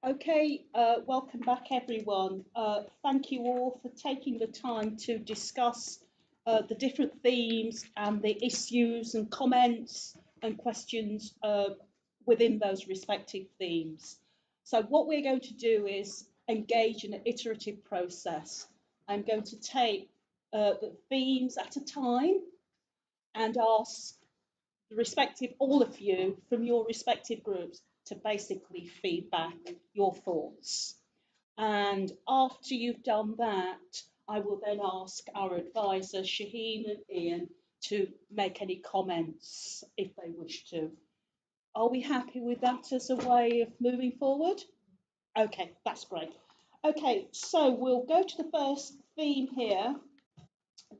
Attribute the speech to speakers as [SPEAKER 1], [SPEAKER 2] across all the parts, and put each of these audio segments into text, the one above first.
[SPEAKER 1] Okay, welcome back everyone. Thank you all for taking the time to discuss the different themes and the issues and comments and questions within those respective themes. So what we're going to do is engage in an iterative process. I'm going to take the themes at a time and ask the respective all of you from your respective groups to basically feedback your thoughts. And after you've done that, I will then ask our advisors, Shaheen and Ian, to make any comments if they wish to. Are we happy with that as a way of moving forward? Okay, that's great. Okay, so we'll go to the first theme here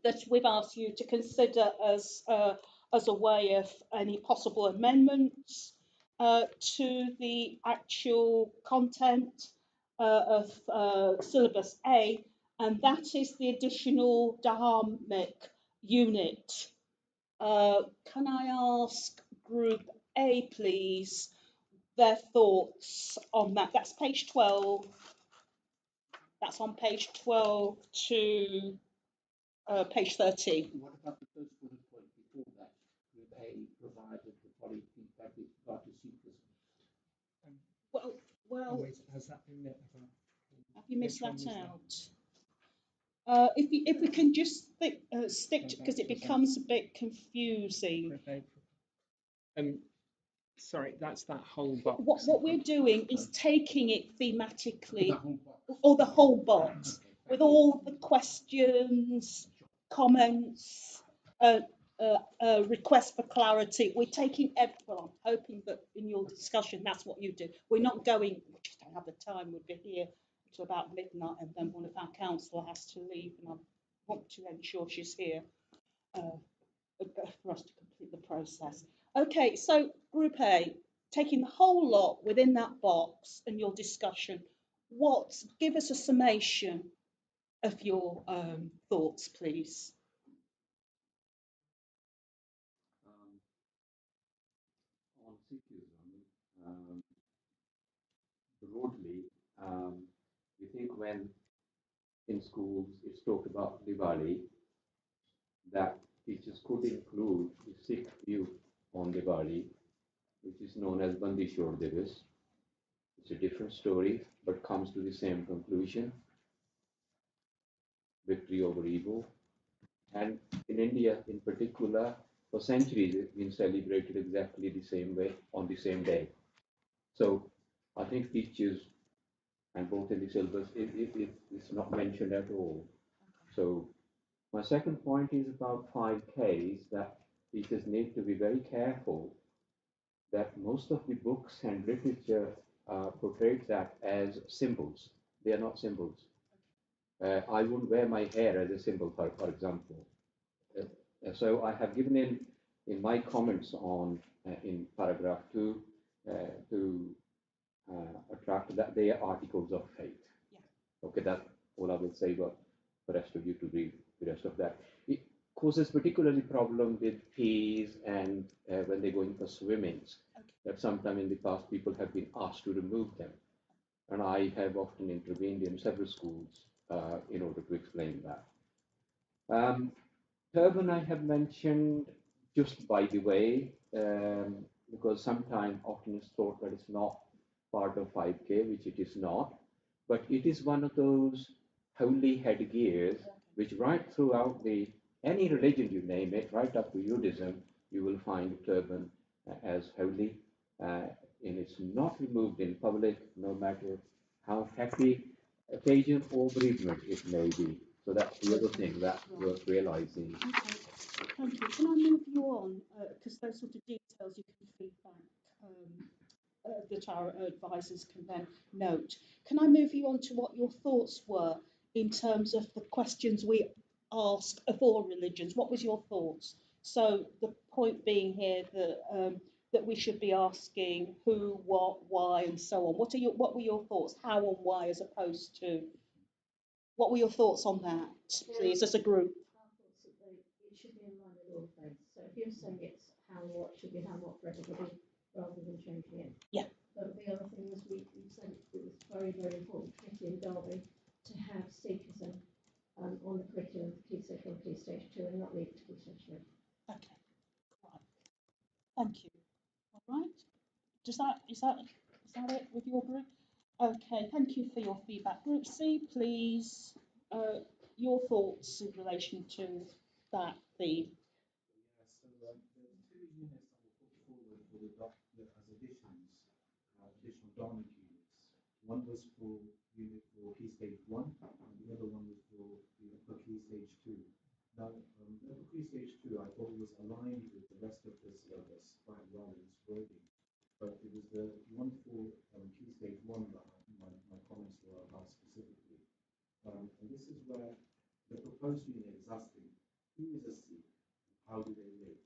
[SPEAKER 1] that we've asked you to consider as a way of any possible amendments to the actual content of syllabus A, and that is the additional dharmic unit. Can I ask Group A, please, their thoughts on that? That's page 12. That's on page 12 to page 13.
[SPEAKER 2] What about the first bullet point before that? Group A provided the following feedback with regard to sequence.
[SPEAKER 1] Well,
[SPEAKER 3] has that been met?
[SPEAKER 1] have you missed that out? If we can just stick to, because it becomes a bit confusing.
[SPEAKER 3] Sorry, that's that whole box.
[SPEAKER 1] What we're doing is taking it thematically, or the whole box, with all the questions, comments, requests for clarity. We're taking well, I'm hoping that in your discussion that's what you do. We're not going, we just don't have the time, we'll be here to about midnight and then one of our council has to leave and I want to ensure she's here for us to complete the process. Okay, so Group A, taking the whole lot within that box and your discussion, give us a summation of your thoughts, please.
[SPEAKER 2] On Sikhism, broadly, you think when in schools it's talked about Diwali, that teachers could include the Sikh view on Diwali, which is known as Bandi Chhod Divas. It's a different story, but comes to the same conclusion: victory over evil. And in India, in particular, for centuries, it's been celebrated exactly the same way on the same day. So I think teachers, and both in the syllabus, it's not mentioned at all. So my second point is about 5Ks, that teachers need to be very careful that most of the books and literature portrays that as symbols. They are not symbols. I wouldn't wear my hair as a symbol, for example. So I have given in my comments on in paragraph 2 to attract that they are articles of faith. Yeah. Okay, that's all I will say, but the rest of you to read the rest of that. It causes particularly problem with peas and when they're going for swimmings. Okay. That sometime in the past people have been asked to remove them. And I have often intervened in several schools in order to explain that. Turban I have mentioned just by the way, because sometimes often it's thought that it's not part of 5K, which it is not, but it is one of those holy headgears which right throughout any religion you name it, right up to Judaism, you will find turban as holy, and it's not removed in public, no matter how happy occasion or bereavement it may be. So that's the other thing that's worth realizing.
[SPEAKER 1] Okay. Thank you. Can I move you on? Because those sort of details you can feedback that our advisors can then note. Can I move you on to what your thoughts were in terms of the questions we asked of all religions? What was your thoughts? So the point being here that we should be asking who, what, why, and so on. What were your thoughts? How and why, as opposed to what were your thoughts on that, please, as a group?
[SPEAKER 4] It should be in line with all faiths. So if you're saying it's how and what, should be how and what for everybody rather than changing it.
[SPEAKER 1] Yeah.
[SPEAKER 4] But the other thing is we said it was very, very important, particularly in Derby, to have Sikhism on the curriculum for Key Stage 1, Key Stage 2, and not leave it to Key Stage 3.
[SPEAKER 1] Okay, right. Thank you. All right. Is that it with your group? Okay, thank you for your feedback. Group C, please. Your thoughts in relation to that theme.
[SPEAKER 5] Yeah, so there were 2 units that were put forward for the as additions, additional dormant units. One was for unit for Key Stage 1, and the other one was for Key Stage 2. Now, for Key Stage 2, I thought it was aligned with the rest of the syllabus quite well in its wording, but it was the one for Key Stage 1 that my comments were about specifically. And this is where the proposed unit is asking, who is a Sikh? How do they live?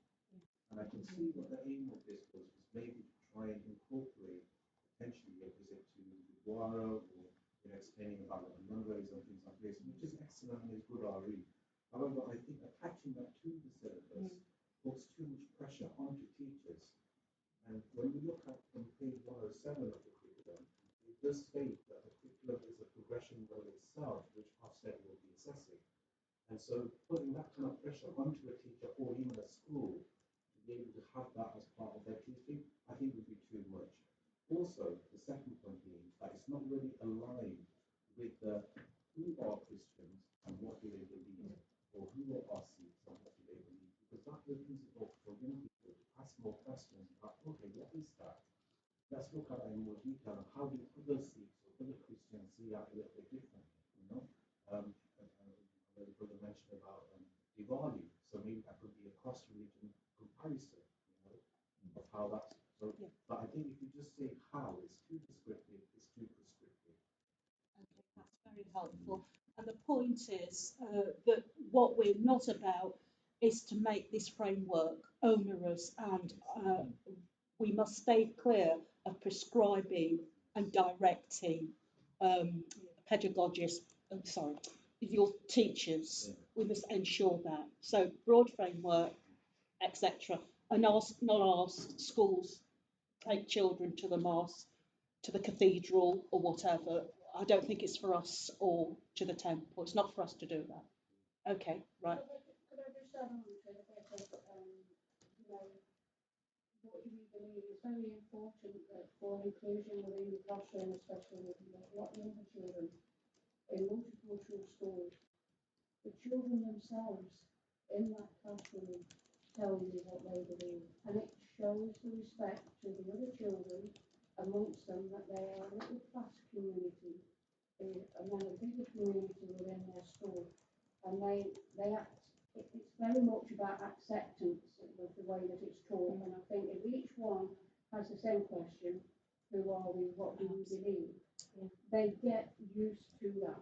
[SPEAKER 5] And I can see what the aim of this was maybe to try and incorporate potentially a visit to Gurdwara or explaining about the Munways and things like this, which is excellent and is good RE. However, I think attaching that to the syllabus puts too much pressure onto teachers. And when we look at on page 107 of the curriculum, it does state that the curriculum is a progression goal itself, which Ofsted will be assessing. And so putting that kind of pressure onto a teacher or even a school to be able to have that as part of their teaching, I think would be too much. Also, the second point being that it's not really aligned with the who are Christians and what do they believe, or who are Sikhs and what do they believe, because that opens it up for young people to ask more questions about, okay, what is that? Let's look at it in more detail and how do other Sikhs or other Christians see that a little bit differently, you know? The brother mentioned about Diwali, so maybe that could be a cross-religion comparison, you know, of how that's. So, yeah. But I think if you just say how, it's too descriptive, it's too prescriptive.
[SPEAKER 1] Okay, that's very helpful. And the point is that what we're not about is to make this framework onerous, and we must stay clear of prescribing and directing pedagogists. Your teachers. Yeah. We must ensure that. So broad framework, etc. And not ask schools take children to the mosque, to the cathedral, or whatever. I don't think it's for us, or to the temple. It's not for us to do that. Okay, right.
[SPEAKER 4] Could I just add on to the bit of, you know, what do we believe is very important that for inclusion within the classroom, especially with a lot younger children in multicultural schools, the children themselves in that classroom tell you what they believe, and it shows the respect to the other children amongst them that they are a little class community and then a bigger community within their school, and they act. It's very much about acceptance of the way that it's taught, and I think if each one has the same question, who are we, what do we believe, they get used to that.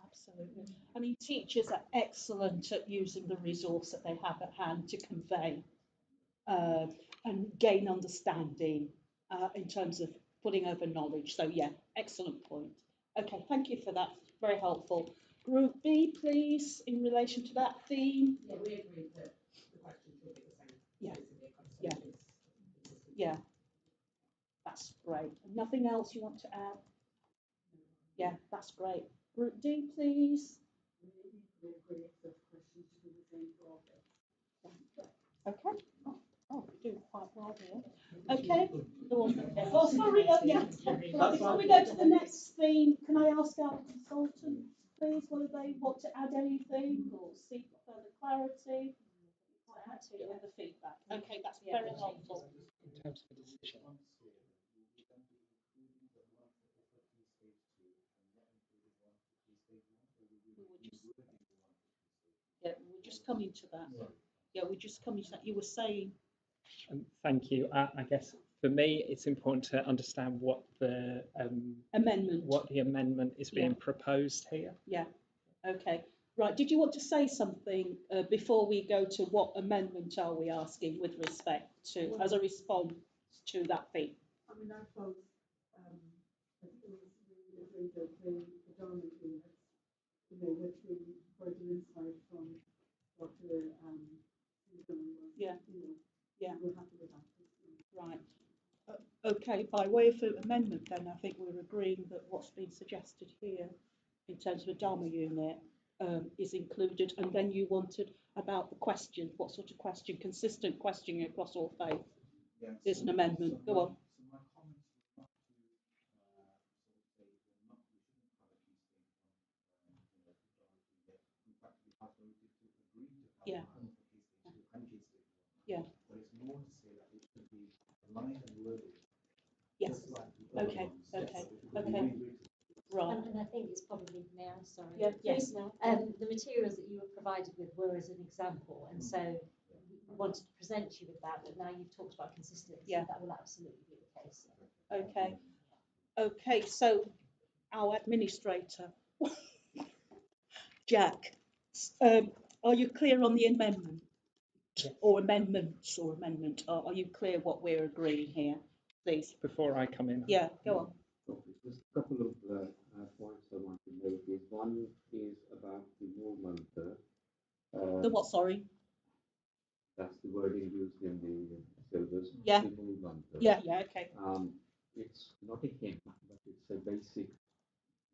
[SPEAKER 1] Absolutely. I mean, teachers are excellent at using the resource that they have at hand to convey and gain understanding in terms of putting over knowledge. So, yeah, excellent point. Okay, thank you for that. Very helpful. Group B, please, in relation to that theme.
[SPEAKER 6] Yeah, we agree that the questions will be the same.
[SPEAKER 1] Yeah. Yeah. That's great. Nothing else you want to add? Yeah, that's great. Group D, please.
[SPEAKER 6] We agree if the questions should be the same for all of them.
[SPEAKER 1] Okay. Oh, we're doing quite well here. Okay. Oh, sorry. Yeah. Before we go to the next theme, can I ask our consultant, please, whether they want to add anything or seek further clarity? Quite happy with the feedback. Okay, that's very helpful.
[SPEAKER 3] In terms of a decision.
[SPEAKER 1] Yeah, we're just coming to that. Yeah, we're just coming to that. You were saying.
[SPEAKER 3] Thank you. I guess for me, it's important to understand what the amendment is being proposed here.
[SPEAKER 1] Yeah. Okay. Right. Did you want to say something before we go to what amendment are we asking with respect to as a response to that theme?
[SPEAKER 6] I mean, I suppose I think it was we agreed that the dormant units, you know, which we further insight from Dr.
[SPEAKER 1] Yeah.
[SPEAKER 6] You know,
[SPEAKER 1] yeah.
[SPEAKER 6] We're happy with that.
[SPEAKER 1] Right. Okay. Okay, by way of amendment then, I think we're agreeing that what's been suggested here in terms of a Dharma unit is included, and then you wanted about the question, what sort of question, consistent questioning across all faith.
[SPEAKER 5] Yeah,
[SPEAKER 1] There's an amendment. Go on.
[SPEAKER 5] So my comments were not to sort of say we're not, we shouldn't have a key stage one, yet. In fact, we have voted to agree to have
[SPEAKER 1] Yeah.
[SPEAKER 5] one for key stage two and key stage one.
[SPEAKER 1] Yeah.
[SPEAKER 5] But it's more to say that it should be aligned and worded.
[SPEAKER 1] Yes.
[SPEAKER 5] Just like the other
[SPEAKER 1] Okay.
[SPEAKER 5] ones.
[SPEAKER 1] Okay.
[SPEAKER 5] It should be
[SPEAKER 1] Okay.
[SPEAKER 5] rewritten.
[SPEAKER 1] Right.
[SPEAKER 7] And I think it's probably now, sorry.
[SPEAKER 1] Yeah,
[SPEAKER 7] Yes.
[SPEAKER 1] please, now.
[SPEAKER 7] The materials that you were provided with were as an example, and so we wanted to present you with that, but now you've talked about consistency,
[SPEAKER 1] Yeah.
[SPEAKER 7] that will absolutely be the case.
[SPEAKER 1] Okay. Okay, so our administrator, Jack, are you clear on the amendment?
[SPEAKER 3] Yes.
[SPEAKER 1] Or amendments or amendment? Are you clear what we're agreeing here, please?
[SPEAKER 3] Before I come in,
[SPEAKER 1] Yeah, go on.
[SPEAKER 2] Okay, just a couple of points I want to make is one is about the movement.
[SPEAKER 1] The what, sorry?
[SPEAKER 2] That's the wording used in the syllabus.
[SPEAKER 1] Yeah.
[SPEAKER 2] The movement.
[SPEAKER 1] Yeah, okay.
[SPEAKER 2] It's not a hymn, but it's a basic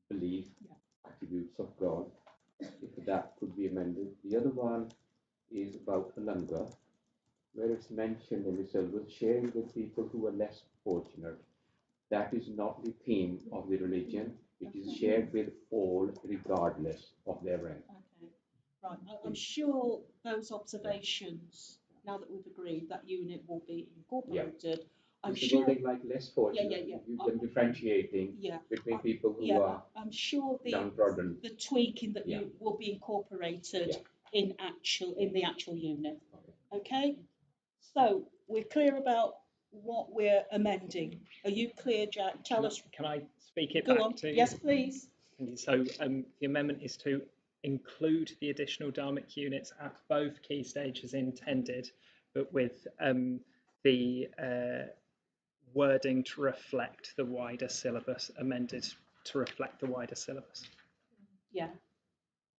[SPEAKER 2] belief,
[SPEAKER 1] Yeah.
[SPEAKER 2] attributes of God. If that could be amended. The other one is about Alanga, where it's mentioned in the syllabus, sharing with people who are less fortunate. That is not the theme of the religion. It is shared with all, regardless of their rank.
[SPEAKER 1] Okay, right. I'm sure those observations, now that we've agreed, that unit will be incorporated. I'm
[SPEAKER 2] It's the
[SPEAKER 1] sure.
[SPEAKER 2] wording like less fortunate.
[SPEAKER 1] Yeah.
[SPEAKER 2] You've been differentiating
[SPEAKER 1] Yeah.
[SPEAKER 2] between people who
[SPEAKER 1] Yeah,
[SPEAKER 2] are
[SPEAKER 1] I'm sure
[SPEAKER 2] downtrodden.
[SPEAKER 1] the tweaking that
[SPEAKER 2] Yeah.
[SPEAKER 1] you will be incorporated
[SPEAKER 2] Yeah.
[SPEAKER 1] in the actual unit.
[SPEAKER 2] Okay.
[SPEAKER 1] Okay, so we're clear about what we're amending. Are you clear, Jack? Tell us.
[SPEAKER 3] can I speak it
[SPEAKER 1] Go
[SPEAKER 3] back
[SPEAKER 1] on.
[SPEAKER 3] to you?
[SPEAKER 1] Yes, please.
[SPEAKER 3] Thank you. So the amendment is to include the additional dharmic units at both key stages intended, but with the wording to reflect the wider syllabus, amended to reflect the wider syllabus.
[SPEAKER 1] Yeah.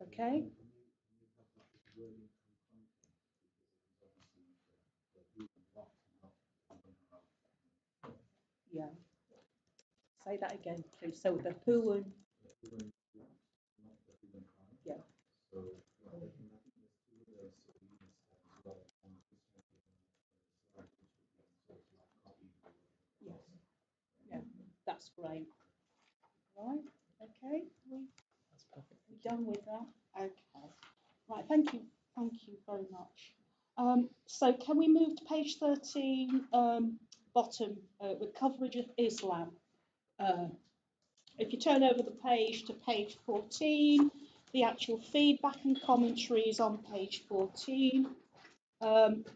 [SPEAKER 1] Okay. Yeah. Say that again, please. So the who and yeah. Yes. Yeah. That's great. Right. Okay.
[SPEAKER 3] That's perfect.
[SPEAKER 1] We're done with that. Okay. Right. Thank you. Thank you very much. So can we move to page 13, bottom, with coverage of Islam? If you turn over the page to page 14, the actual feedback and commentary is on page 14.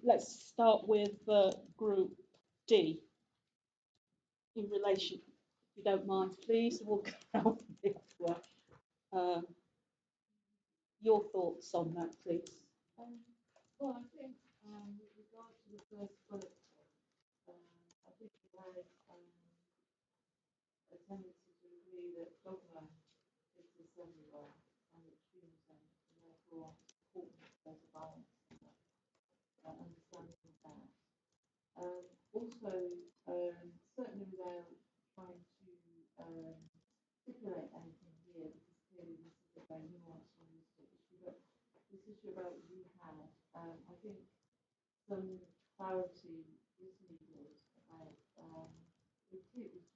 [SPEAKER 1] Let's start with group D. In relation, if you don't mind, please, we'll go around this way. Your thoughts on that, please.
[SPEAKER 6] Well, I think with regard to the first bullet point, I think we had a tendency to agree that dogma exists everywhere and extremism, and therefore important there's a balance in that, understanding of that. Also, certainly without trying to stipulate anything here, because clearly this is a very nuanced and holistic issue, but this issue about jihad, I think some clarity is needed about if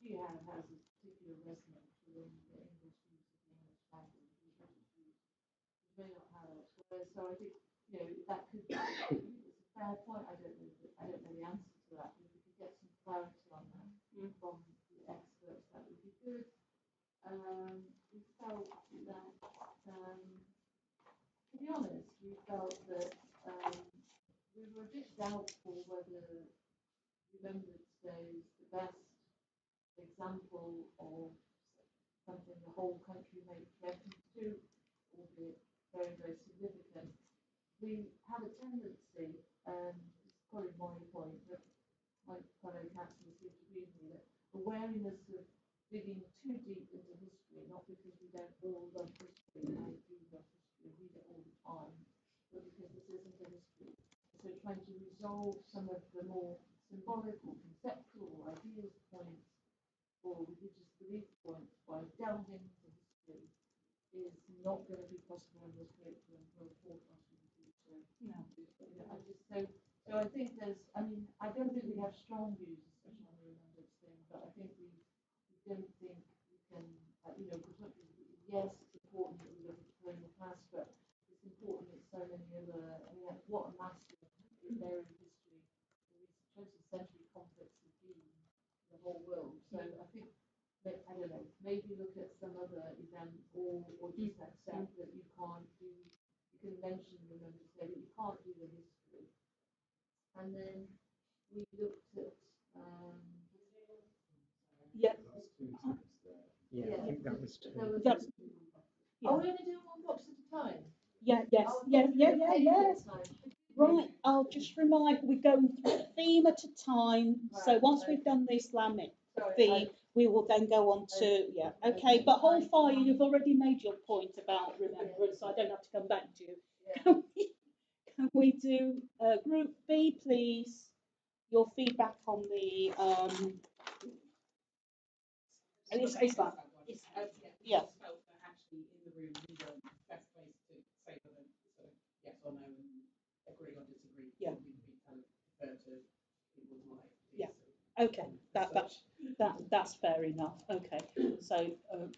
[SPEAKER 6] jihad has a particular resonance within the English use of the English language, the British use, it may not have elsewhere. So I think that could it's a fair point. I don't know the answer to that. If we could get some clarity on that from the experts, that would be good. We felt that, to be honest, we felt that we were a bit doubtful whether Remembrance Day is the best example of something the whole country makes reference to, albeit very, very significant. We have a tendency, it's probably my point, but my fellow councillors seem to agree with me, that a wariness of digging too deep into history, not because we don't all love history, I do love history, read it all the time, but because this isn't a history. So trying to resolve some of the more symbolic or conceptual ideas points So I think I don't think we have strong views, especially on the remembrance thing, but I think we don't think we can, because yes, it's important that we look at the in the past, but it's important that so many other, what a massive area of history the 20th century conflicts have been in the whole world. So I think, I don't know, maybe look at some other event or just accept that you can't do, you can mention remembrance day, but you can't do the history. And then we looked at,
[SPEAKER 1] Yeah.
[SPEAKER 3] Yeah, I think that was two.
[SPEAKER 1] That's,
[SPEAKER 6] Are we only doing one box at a time?
[SPEAKER 1] yes. Right, I'll just remind, we're going through a theme at a time. So once we've done this laminate theme, we will then go on to, okay, but hold fire, you've already made your point about remembrance, so I don't have to come back to you. Can we do group B, please? Your feedback on the, Islam. Yeah.
[SPEAKER 8] Just felt that actually in the room we weren't the best place to say whether sort of yes or no and agree or disagree.
[SPEAKER 1] Yeah.
[SPEAKER 8] We kind of defer to people's lives.
[SPEAKER 1] Yeah. Okay, that's fair enough. Okay, so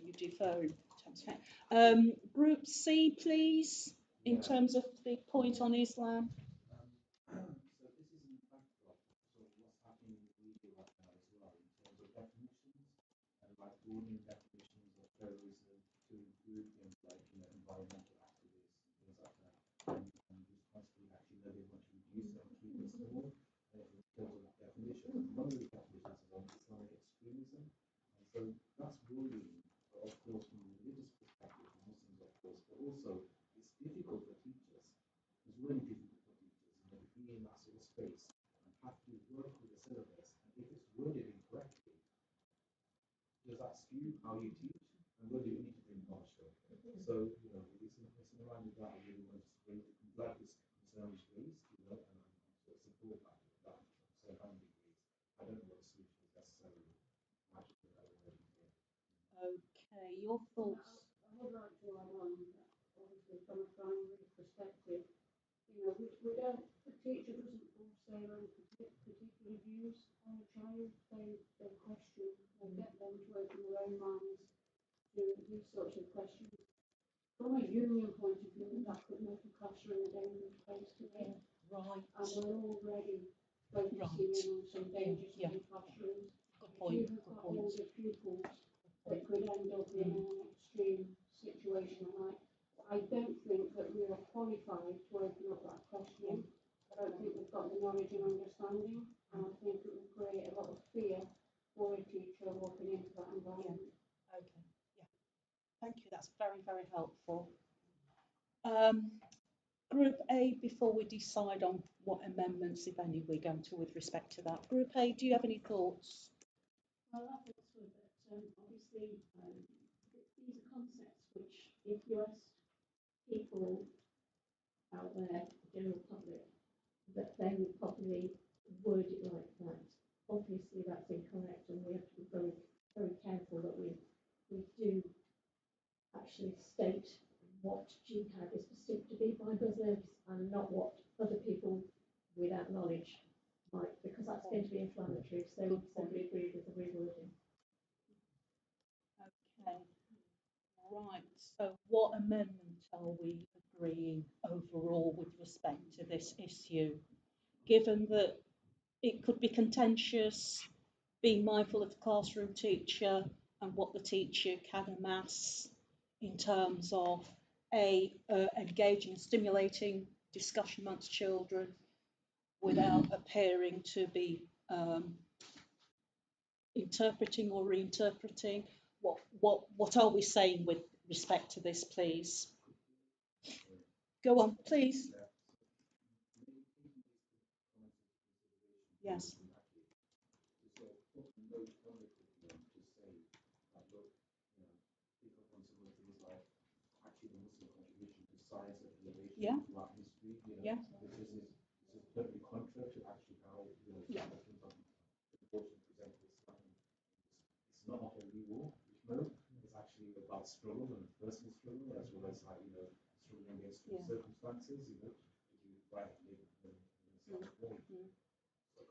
[SPEAKER 1] you defer in terms of, group C, please, in terms of the point on Islam.
[SPEAKER 5] So this is in fact sort of what's happening in the media right now as well in terms of definitions and like broadening definitions of terrorism to include things like environmental activists and things like that. And just constantly actually they want to reduce and keep it small in terms of definitions. One of the definitions is on Islamic extremism, and so that's worrying, of course, from a religious perspective for Muslims, of course, but also it's difficult for teachers. It's really difficult for teachers, to be in that sort of space and have to work with the syllabus. And if it's worded incorrectly, does that skew how you teach? And whether you need to be impartial. So, it's in line with that. I really want to bring, I'm glad this concern is raised, and I sort of support that concern having been raised. I don't know what the solution is necessarily. Magically, I don't know.
[SPEAKER 1] Okay, your thoughts?
[SPEAKER 4] I would like to add on that, obviously, from a primary perspective, we don't, the teacher doesn't force their own particular views on the child. They question, they get them to open their own minds to these sorts of questions. From a union point of view, that could make a classroom a dangerous place to be.
[SPEAKER 1] Right.
[SPEAKER 4] And we're already focusing in on some dangers in classrooms.
[SPEAKER 1] Good point.
[SPEAKER 4] If you've got older pupils that could end up in an extreme situation, I don't think that we are qualified to open up that question. I don't think we've got the knowledge and understanding, and I think it will create a lot of fear for a teacher walking into that environment.
[SPEAKER 1] Okay, yeah. Thank you, that's very, very helpful. Group A, before we decide on what amendments, if any, we're going to with respect to that. Group A, do you have any thoughts?
[SPEAKER 4] Well, I think so, but obviously these are concepts which, if you ask people out there, the general public, that they would probably word it like that. Obviously, that's incorrect, and we have to be very, very careful that we do actually state what jihad is perceived to be by others and not what other people without knowledge might, because that's going to be inflammatory. So we agree with the rewording.
[SPEAKER 1] Okay, right. So what amendment are we agreeing overall with respect to this issue? Given that it could be contentious, being mindful of the classroom teacher and what the teacher can amass in terms of engaging, stimulating discussion amongst children without appearing to be interpreting or reinterpreting. What are we saying with respect to this, please? Go on, please. Yes. Yeah. Yeah.
[SPEAKER 5] This is totally contrary to actually how it's not a holy war, it's actually about struggle and personal struggle as well as struggling against circumstances, to do right and live in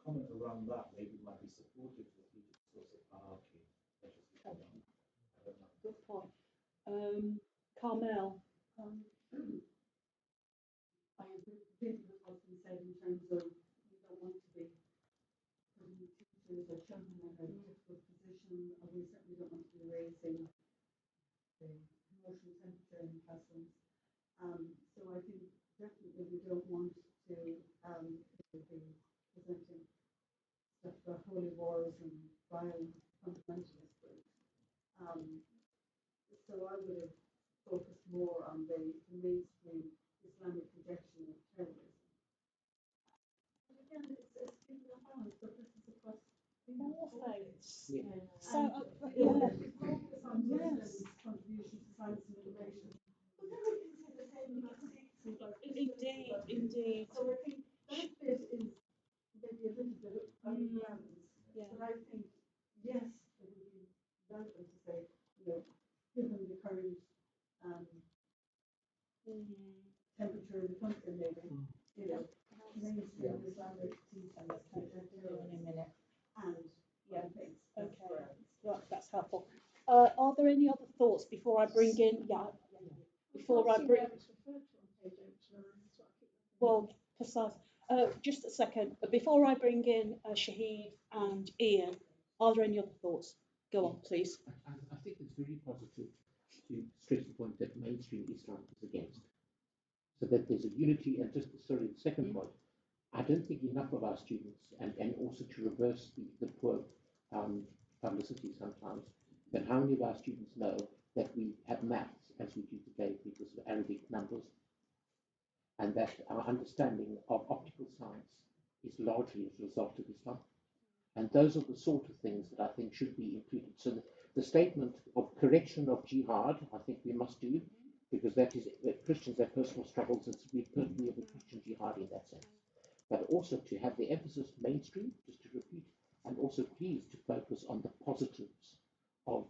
[SPEAKER 5] comment around that maybe might be supportive for future sorts of hierarchy. I don't know.
[SPEAKER 1] Good point. Carmel.
[SPEAKER 4] I agree with what's been said in terms of we don't want to be putting teachers or children in a difficult position, and we certainly don't want to be raising the emotional temperature in classrooms. So I think definitely we don't want to be presenting stuff about holy wars and violent fundamentalist groups. So I would have focused more on the mainstream Islamic projection of terrorism. And again, it's been a balance, but this is across
[SPEAKER 1] All faiths.
[SPEAKER 2] Yeah.
[SPEAKER 1] So,
[SPEAKER 4] yeah.
[SPEAKER 1] yeah.
[SPEAKER 4] Focus on Muslims' contribution to science and innovation. But then we can say the same about Sikhs and about
[SPEAKER 1] Indeed,
[SPEAKER 4] Christians.
[SPEAKER 1] indeed.
[SPEAKER 4] So I think that bit is maybe a little bit out of balance.
[SPEAKER 1] Yeah.
[SPEAKER 4] But I think, yes, it would be relevant to say, given the current temperature in the country, maybe, mainstream Islamic teachings
[SPEAKER 7] In a minute.
[SPEAKER 4] and
[SPEAKER 1] Yeah.
[SPEAKER 4] things.
[SPEAKER 1] Okay. Right, that's helpful. Are there any other thoughts before I bring in? Yeah. Before I bring. Well, precise. Just a second. Before I bring in Shahid and Ian, are there any other thoughts? Go on, please.
[SPEAKER 2] I think it's very positive to stress the point that mainstream Islam is against. So that there's a unity, and just sorry, the second point, I don't think enough of our students, and also to reverse the poor publicity sometimes, that how many of our students know that we have maths as we do today because of Arabic numbers, and that our understanding of optical science is largely as a result of Islam. And those are the sort of things that I think should be included. So the statement of correction of jihad, I think we must do, because that is Christians have personal struggles, and we have a Christian jihad in that sense. But also to have the emphasis mainstream, just to repeat, and also please to focus on the positives of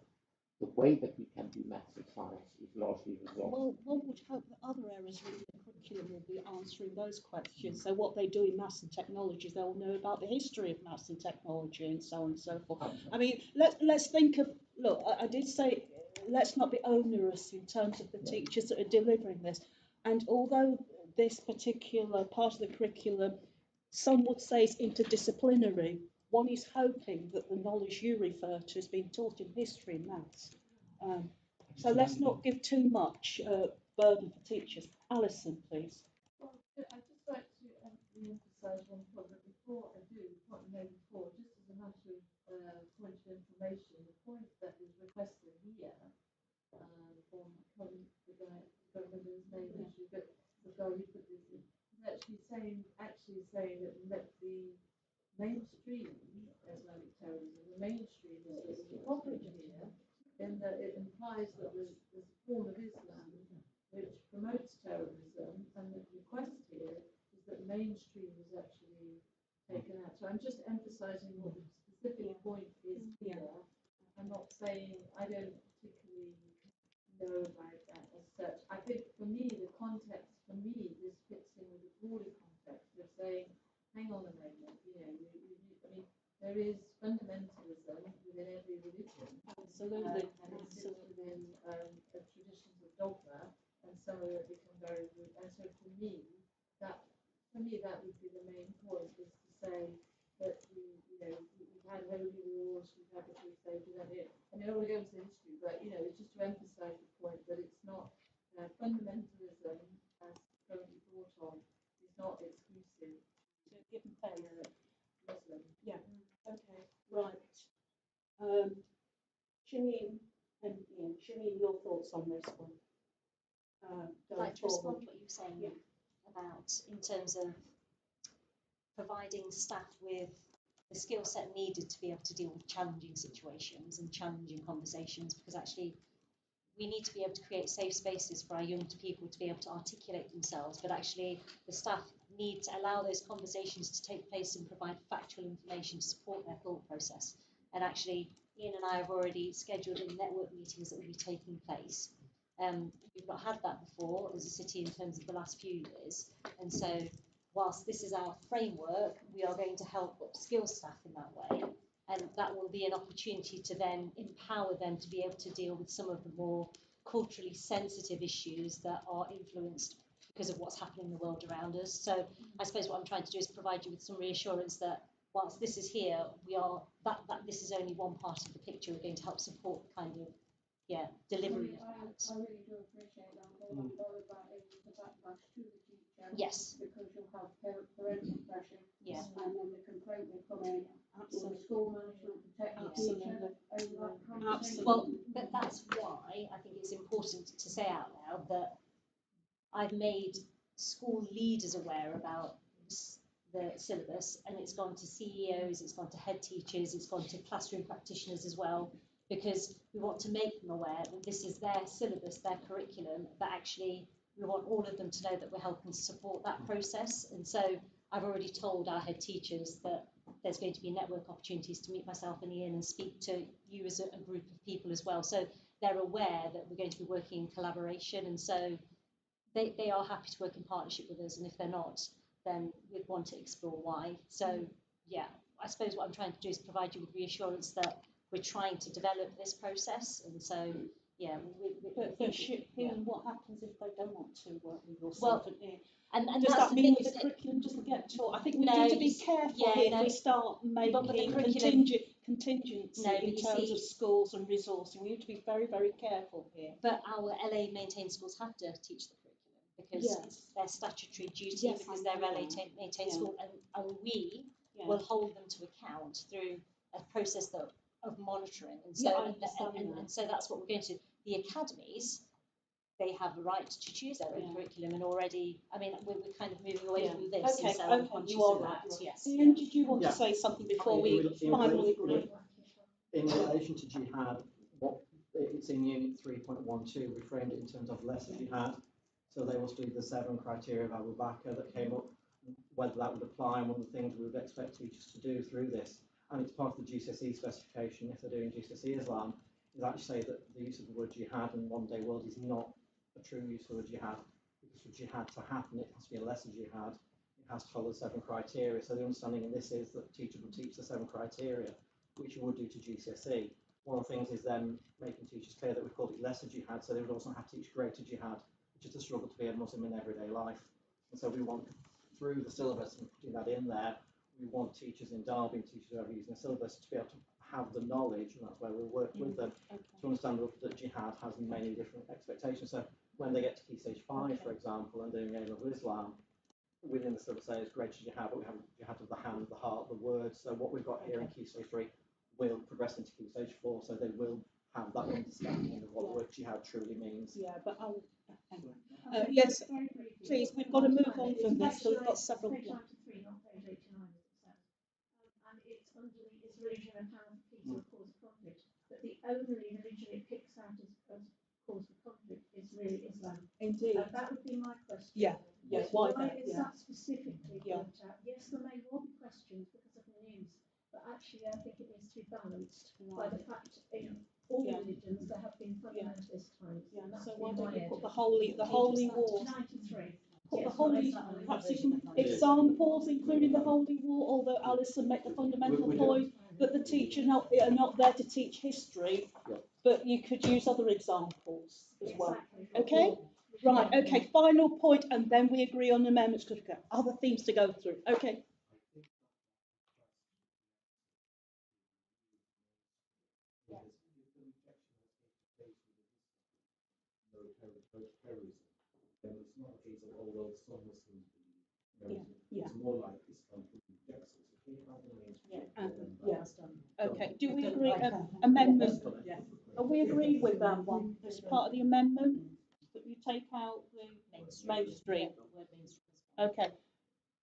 [SPEAKER 2] the way that we can do maths and science is largely resolved.
[SPEAKER 1] Well, one would hope that other areas within the curriculum will be answering those questions. So what they do in maths and technology, they'll know about the history of maths and technology and so on and so forth. I mean, let's think of, look, I did say, let's not be onerous in terms of the teachers that are delivering this. And although this particular part of the curriculum, some would say is interdisciplinary, one is hoping that the knowledge you refer to has been taught in history and maths. So let's not give too much burden for teachers. Alison, please.
[SPEAKER 6] Well, I'd just like to re-emphasise one point, but before I do, the point I made before, just as a matter of point of information, the point that is requested here from, I can't remember his name actually, but the guy who put this in, is actually saying that the mainstream Islamic terrorism, the mainstream is the problem here, in that it implies that there's a form of Islam which promotes terrorism, and the request here is that mainstream is actually taken out. So I'm just emphasising what the specific point is here. I'm not saying I don't particularly know about that as such. I think for me, the context, this fits in with the broader context of saying, hang on a moment, I mean, there is fundamentalism within every religion.
[SPEAKER 1] Absolutely.
[SPEAKER 6] And it sits within traditions of dogma, and some of it become very good. And so for me, that would be the main point, is to say that we've had holy wars, we've had the Crusades, we've had it. I mean, I don't want to go into history, but it's just to emphasise the point that it's not fundamentalism as currently thought of is not exclusive
[SPEAKER 1] To give them faith.
[SPEAKER 6] Muslim.
[SPEAKER 1] Yeah. Okay. Right. Shameen and Ian. Shameen, your thoughts on this one?
[SPEAKER 7] I'd like to respond to what you were saying about in terms of providing staff with the skill set needed to be able to deal with challenging situations and challenging conversations, because actually we need to be able to create safe spaces for our young people to be able to articulate themselves, but actually the staff need to allow those conversations to take place and provide factual information to support their thought process. And actually, Ian and I have already scheduled in network meetings that will be taking place. We've not had that before as a city in terms of the last few years, and so whilst this is our framework, we are going to help upskill staff in that way. And that will be an opportunity to then empower them to be able to deal with some of the more culturally sensitive issues that are influenced because of what's happening in the world around us. So I suppose what I'm trying to do is provide you with some reassurance that whilst this is here, we are that this is only one part of the picture. We're going to help support the kind of delivery of that.
[SPEAKER 4] I really do appreciate that. All I'm worried about is the backlash to the teacher.
[SPEAKER 7] Yes.
[SPEAKER 4] Because you'll have parental pressure.
[SPEAKER 7] Yeah.
[SPEAKER 4] And then the complaint will come in.
[SPEAKER 1] Absolutely.
[SPEAKER 4] The school management protect the teacher.
[SPEAKER 1] Absolutely.
[SPEAKER 7] Well, but that's why I think it's important to say out loud that I've made school leaders aware about the syllabus, and it's gone to CEOs, it's gone to head teachers, it's gone to classroom practitioners as well, because we want to make them aware that this is their syllabus, their curriculum, but actually we want all of them to know that we're helping support that process. And so I've already told our head teachers that there's going to be network opportunities to meet myself and Ian and speak to you as a group of people as well. So they're aware that we're going to be working in collaboration, and so they are happy to work in partnership with us, and if they're not, then we'd want to explore why. So yeah, I suppose what I'm trying to do is provide you with reassurance that we're trying to develop this process, and so yeah.
[SPEAKER 1] But what happens if they don't want to work with yourself?
[SPEAKER 7] Well, and
[SPEAKER 1] does
[SPEAKER 7] that's
[SPEAKER 1] that mean
[SPEAKER 7] the
[SPEAKER 1] the curriculum doesn't get taught? I think we
[SPEAKER 7] No,
[SPEAKER 1] need to be
[SPEAKER 7] you
[SPEAKER 1] careful
[SPEAKER 7] yeah,
[SPEAKER 1] here
[SPEAKER 7] no,
[SPEAKER 1] if we start
[SPEAKER 7] but the
[SPEAKER 1] making
[SPEAKER 7] curriculum-
[SPEAKER 1] contingency
[SPEAKER 7] No, but
[SPEAKER 1] in
[SPEAKER 7] you
[SPEAKER 1] terms
[SPEAKER 7] see-
[SPEAKER 1] of schools and resourcing. We need to be very, very careful here.
[SPEAKER 7] But our LA maintained schools have to teach the curriculum because
[SPEAKER 1] Yes.
[SPEAKER 7] it's their statutory duty,
[SPEAKER 1] Yes,
[SPEAKER 7] because
[SPEAKER 1] I
[SPEAKER 7] they're
[SPEAKER 1] know
[SPEAKER 7] LA
[SPEAKER 1] that.
[SPEAKER 7] maintained
[SPEAKER 1] Yeah.
[SPEAKER 7] school, and we
[SPEAKER 1] Yeah.
[SPEAKER 7] will hold them to account through a process of monitoring. And
[SPEAKER 1] Yeah,
[SPEAKER 7] so,
[SPEAKER 1] I understand that.
[SPEAKER 7] and so that's what we're going to. The academies, they have a right to choose their own
[SPEAKER 1] Yeah.
[SPEAKER 7] curriculum, and already, I mean, we're kind of moving away
[SPEAKER 1] Yeah.
[SPEAKER 7] from this,
[SPEAKER 1] Okay,
[SPEAKER 7] and so I'm
[SPEAKER 1] okay,
[SPEAKER 7] conscious
[SPEAKER 1] you are
[SPEAKER 7] of
[SPEAKER 1] right.
[SPEAKER 7] that. Yes.
[SPEAKER 1] Ian, did you want
[SPEAKER 9] Yeah.
[SPEAKER 1] to say something before
[SPEAKER 9] In
[SPEAKER 1] we
[SPEAKER 9] rel- in
[SPEAKER 1] finally
[SPEAKER 9] rel-
[SPEAKER 1] agree?
[SPEAKER 9] In relation to jihad, it's in Unit 3.12, we framed it in terms of lesser jihad. So they will do the 7 criteria of Abu Bakr that came up, whether that would apply, and one of the things we would expect teachers to do through this, and it's part of the GCSE specification if they're doing GCSE Islam, is actually say that the use of the word jihad in modern day world is not a true use of the word jihad, because for jihad to happen, it has to be a lesser jihad. It has to follow the 7 criteria. So the understanding in this is that teachers will teach the 7 criteria, which you would do to GCSE. One of the things is then making teachers clear that we've called it lesser jihad, so they would also have to teach greater jihad, which is the struggle to be a Muslim in everyday life. And so we want, through the syllabus and putting that in there, we want teachers in Derby and teachers who are using the syllabus to be able to have the knowledge, and that's where we'll work with them, to understand that jihad has many different expectations. So when they get to Key Stage 5, for example, and doing A-level Islam, within the syllabus say it's greater jihad, but we have jihad of the hand, the heart, the words. So what we've got here in Key Stage 3 will progress into Key Stage 4, so they will have that understanding of what the word jihad truly means.
[SPEAKER 1] Yeah, but yes, please, we've got to move on from this. So we've got several.
[SPEAKER 4] Page 93, not page 89, as it says. And it's underneath, it's religion and how peace or cause of conflict. But the only religion it picks out as cause of conflict is really Islam.
[SPEAKER 1] Indeed.
[SPEAKER 4] That would be my question.
[SPEAKER 1] Yeah. Yeah. Why that?
[SPEAKER 4] is
[SPEAKER 1] Yeah.
[SPEAKER 4] that specifically worked out? Yes, there may well be questions because of the news, but actually I think it needs to be balanced by the fact in all religions there have been fundamentalist times.
[SPEAKER 1] Yeah.
[SPEAKER 4] And that's
[SPEAKER 1] So why
[SPEAKER 4] been
[SPEAKER 1] don't
[SPEAKER 4] my
[SPEAKER 1] you put the
[SPEAKER 4] edit.
[SPEAKER 1] holy war?
[SPEAKER 4] 93.
[SPEAKER 1] Put
[SPEAKER 4] Yes,
[SPEAKER 1] the holy,
[SPEAKER 4] exactly.
[SPEAKER 1] perhaps you can examples, including the holy war, although Alison made the fundamental point that the teacher are not there to teach history, but you could use other examples as well. Okay? Right, okay, final point, and then we agree on amendments because we've got other themes to go through. Okay.
[SPEAKER 5] Terrorism, then it's not a case of, oh, well, some Muslims believe.
[SPEAKER 1] Yeah.
[SPEAKER 5] It's more like Islam rejects it. So keep out the mainstream.
[SPEAKER 1] Okay, do we agree? Amendment. Are we agree with that one? As part of the amendment that we take out the mainstream. Okay.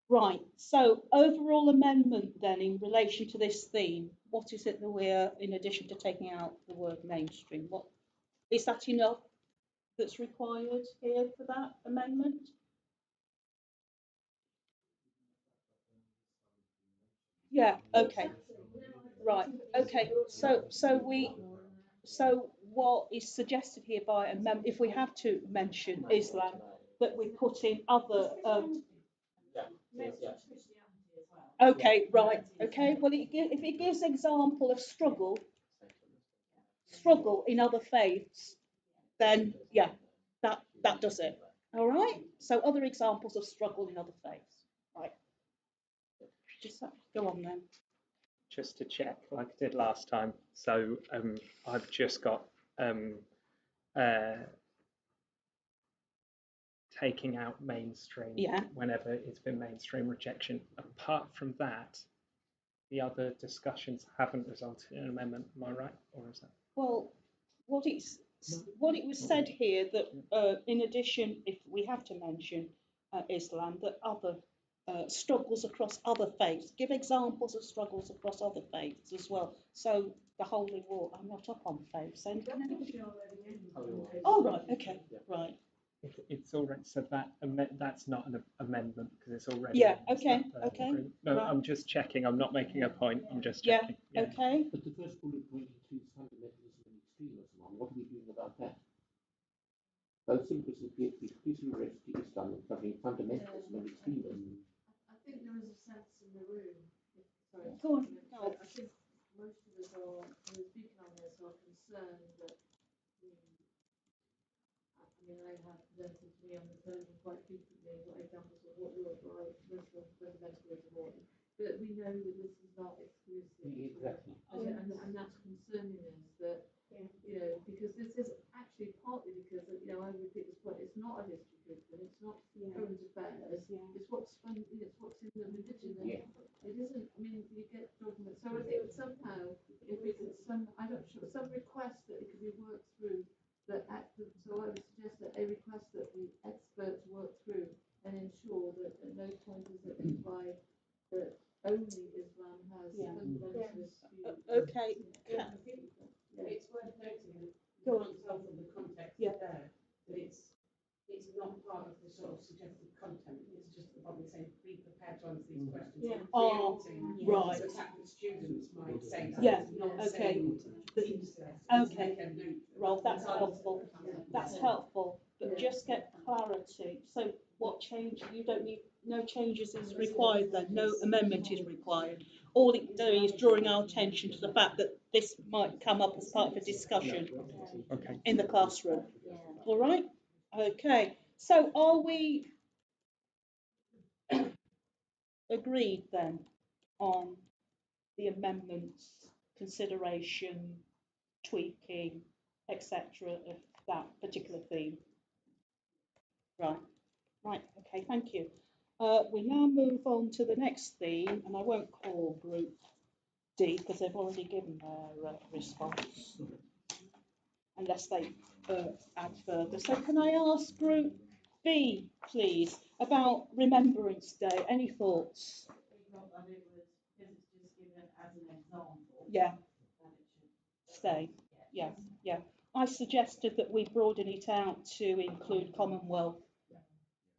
[SPEAKER 1] Right. So overall amendment then in relation to this theme, what is it that we're, in addition to taking out the word mainstream, what is that enough that's required here for that amendment? Yeah. Okay. Right. Okay. So what is suggested here by amendment, if we have to mention Islam, that we put in other
[SPEAKER 9] Yeah.
[SPEAKER 8] Christianity as well.
[SPEAKER 1] Okay, right, okay, well, if it gives example of struggle in other faiths, then yeah, that does it. All right, so other examples of struggle in other faiths, right? Just go on then.
[SPEAKER 3] Just to check, like I did last time. So I've just got taking out mainstream whenever it's been mainstream rejection. Apart from that, the other discussions haven't resulted in an amendment. Am I right, or is that?
[SPEAKER 1] Well, what it was said here that in addition, if we have to mention Islam, that other struggles across other faiths. Give examples of struggles across other faiths as well. So the Holy War. I'm not up on faiths. So can anybody? Oh right, okay, right.
[SPEAKER 3] It's already, so that's not an amendment because it's already.
[SPEAKER 1] Yeah. Okay. Okay.
[SPEAKER 3] No,
[SPEAKER 1] right.
[SPEAKER 3] I'm just checking. I'm not making a point. I'm just
[SPEAKER 1] Yeah.
[SPEAKER 3] checking.
[SPEAKER 1] Yeah. Okay.
[SPEAKER 2] But the first bullet pointing to fundamentalism and extremism. What are we doing about that? Both syllabuses appear to be exclusively related to Islam and covering fundamentalism and extremism.
[SPEAKER 6] I think there is a sense in the room. Sorry.
[SPEAKER 1] Go on.
[SPEAKER 6] I think most of us are, who are speaking on this, are concerned that I have presented to me on the television quite frequently examples of what looks like Muslim fundamentalism, but we know that this is not exclusive.
[SPEAKER 2] Exactly.
[SPEAKER 6] And that's concerning us that, because this is actually partly because, I repeat this point, it's not a history curriculum, it's not current affairs, it's what's in the religion. It isn't, you get dogma. So I think somehow, if it's some request that it could be worked through, so I would suggest that a request that the experts work through and ensure that at no point is it implied that only Islam has fundamentalist views.
[SPEAKER 1] Okay.
[SPEAKER 8] I think it's worth noting,
[SPEAKER 1] Go on.
[SPEAKER 8] from the context there, that it's not part of the sort of suggested content. It's just probably saying be prepared to answer these questions.
[SPEAKER 1] Yeah.
[SPEAKER 8] Preempting
[SPEAKER 1] Right.
[SPEAKER 8] the fact that students might say that.
[SPEAKER 1] Yeah.
[SPEAKER 8] Not
[SPEAKER 1] Okay.
[SPEAKER 8] saying
[SPEAKER 1] Okay. Rob, that's helpful. That's helpful. But just get clarity. So what change? You don't need, no changes is required then. No amendment is required. All it doing is drawing our attention to the fact that this might come up as part of a discussion in the classroom. All right? Okay. So are we agreed then on the amendments, consideration, tweaking, etc. of that particular theme? Right, okay, thank you. We now move on to the next theme, and I won't call Group D because they've already given their response, unless they add further. So can I ask Group B, please, about Remembrance Day? Any thoughts? Yeah. Stay. Yeah, yeah. I suggested that we broaden it out to include Commonwealth,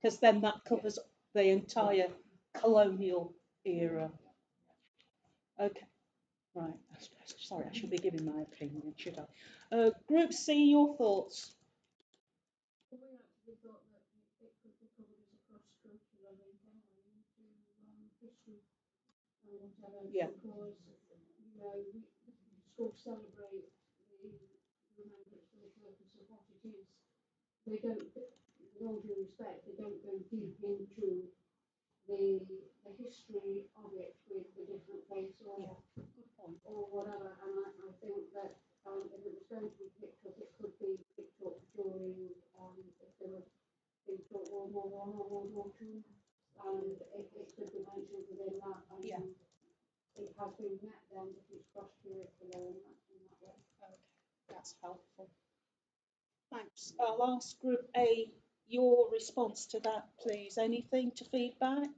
[SPEAKER 1] because then that covers the entire colonial era. Okay, right. Sorry, I should be giving my opinion, should I? Group C, your thoughts?
[SPEAKER 4] We actually thought that it could be covered as a cross-curricular link anyway into history and whatever, because schools celebrate the remembrance for the purpose of what it is. They don't, with all due respect, they don't go deep into the history of it with the different faiths or whatever. And I think that if it was going to be picked up, it could be picked up during if they were being taught World War One or World War Two, and it could be mentioned within that. And it has been met then if it's cross-curricular in that way.
[SPEAKER 1] Okay, that's helpful. Thanks. I'll ask Group A your response to that, please. Anything to feedback?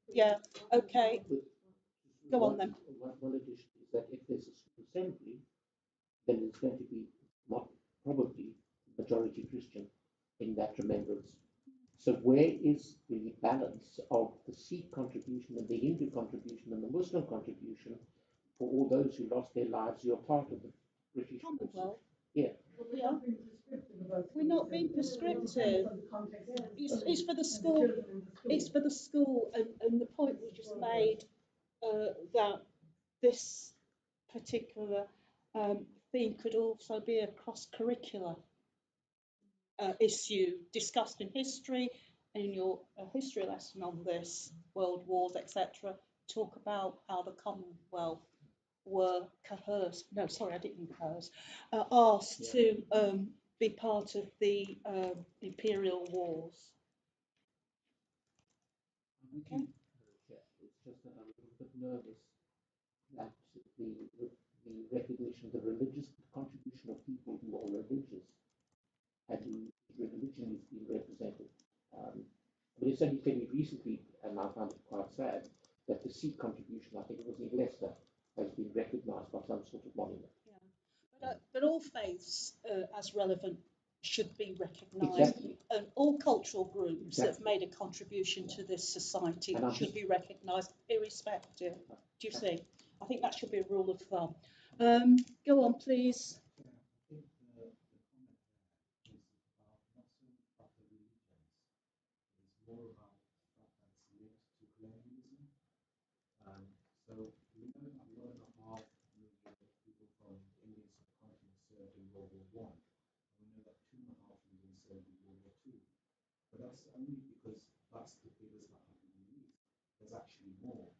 [SPEAKER 1] Yeah. Okay. Go on then.
[SPEAKER 2] One addition is that if there's a school assembly, then it's going to be probably majority Christian in that remembrance. So where is the balance of the Sikh contribution and the Hindu contribution and the Muslim contribution for all those who lost their lives who are part of the British
[SPEAKER 1] Commonwealth?
[SPEAKER 2] here.
[SPEAKER 8] But we're not being prescriptive about.
[SPEAKER 1] We're not being prescriptive. It's for the school. It's for the school, and the point was just made that this particular theme could also be a cross-curricular issue discussed in history, in your history lesson on this, world wars, etc. Talk about how the Commonwealth were coerced. No, sorry, I didn't mean coerced. Asked to be part of the imperial wars.
[SPEAKER 2] Okay. It's just that I'm a little bit nervous that the recognition of the religious contribution of people who are religious and whose religion is being represented. But it's only fairly recently, and I found it quite sad, that the Sikh contribution, I think it was in Leicester, has been recognised by some sort of monument.
[SPEAKER 1] Yeah. But all faiths, as relevant, should be recognised.
[SPEAKER 2] Exactly.
[SPEAKER 1] And all cultural groups that have made a contribution to this society should be recognised, irrespective. Do you see? I think that should be a rule of thumb. Go on, please.
[SPEAKER 5] I think the comment there is about not so much about the religions, it's more about the fact that it's linked to colonialism. So we know that 1.5 million people from the Indian subcontinent served in World War I, and we know that 2.5 million served in World War II. But that's only because that's the figures that have been released. There's actually more.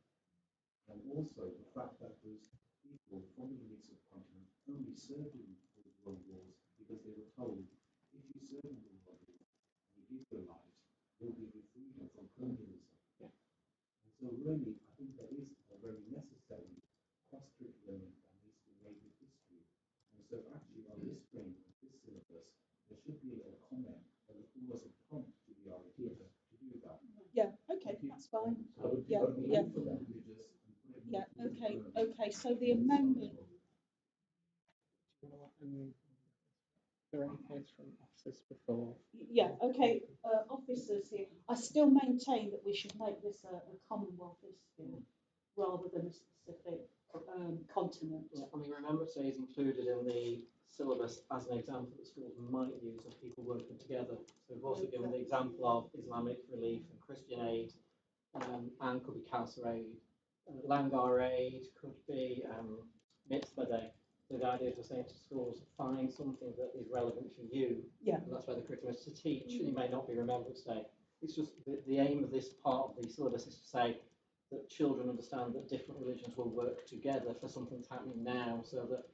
[SPEAKER 5] And also the fact that those people from the Indian subcontinent only served in the world wars because they were told, if you serve in the world wars and you give your lives, you'll be freedom from colonialism.
[SPEAKER 2] Yeah.
[SPEAKER 5] And so really, I think there is a very necessary cross-curricular link that needs to be made with history. And so actually on this training, this syllabus, there should be a comment or almost a prompt to the idea to do that.
[SPEAKER 1] Yeah, okay, that's fine. Yeah, yeah. Yeah, okay, okay. So the amendment.
[SPEAKER 3] There are any points from officers before?
[SPEAKER 1] Yeah, okay. Officers here. I still maintain that we should make this a Commonwealth issue rather than a specific continent.
[SPEAKER 9] Yeah, I mean, remember today is included in the syllabus as an example that schools might use of people working together. So we've also given the example of Islamic relief and Christian aid, and could be Council aid. Langar aid could be Mitzvah Day. So the idea is just saying to schools, find something that is relevant for you.
[SPEAKER 1] Yeah.
[SPEAKER 9] And that's why the curriculum is to teach, and it may not be Remembrance Day. It's just the aim of this part of the syllabus is to say that children understand that different religions will work together for something that's happening now, so that,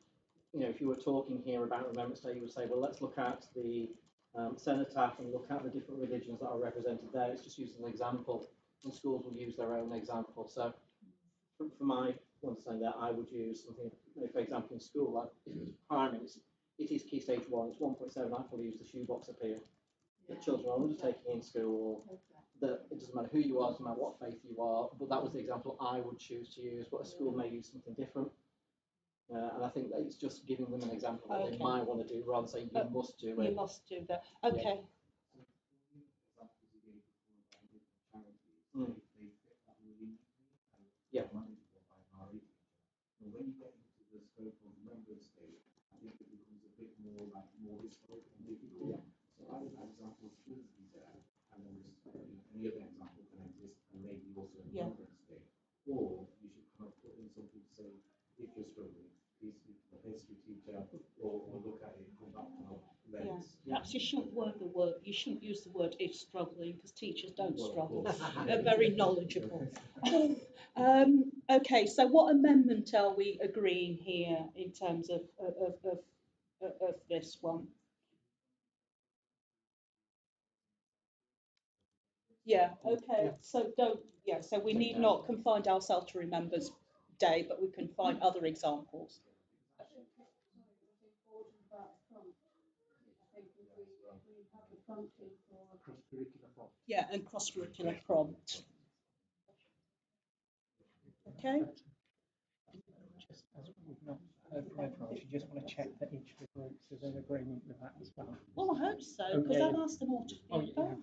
[SPEAKER 9] you know, if you were talking here about Remembrance Day, you would say, well, let's look at the cenotaph and look at the different religions that are represented there. It's just used as an example, and schools will use their own example. So for my understanding that, I would use something, for example, in school, like if it's primary, it is Key Stage 1, it's 1.7, I'd probably use the shoebox appeal. That children are undertaking in school, that it doesn't matter who you are, it doesn't matter what faith you are, but that was the example I would choose to use, but a school may use something different. And I think that it's just giving them an example of what they might want to do, rather than saying you must do it.
[SPEAKER 1] You must do that. Okay.
[SPEAKER 9] Yeah.
[SPEAKER 5] Manageable by an RE teacher. And when you get into the scope of Remembrance Day, I think it becomes a bit more bespoke and difficult. Yeah. So I would have examples should be there, and then just any other example can exist, and maybe also Remembrance Day. Or you should kind of put in something to say, if you're struggling, please speak to the history teacher, or look at it from that kind of lens.
[SPEAKER 1] Yeah. Perhaps you shouldn't you shouldn't use the word if struggling, because teachers don't struggle. They're very knowledgeable. Okay, so what amendment are we agreeing here in terms of this one? Yeah, okay. So so we need not confine ourselves to Remembrance Day, but we can find other examples.
[SPEAKER 4] I think it's important about prompt. I think if we have the prompting for
[SPEAKER 2] Cross-curricular prompt.
[SPEAKER 1] Yeah, and cross-curricular prompt. Okay.
[SPEAKER 3] Just as we've not heard from everyone, you just want to check that each of the groups is in agreement with that as well.
[SPEAKER 1] Well, I hope so, because I've asked them all to feed back.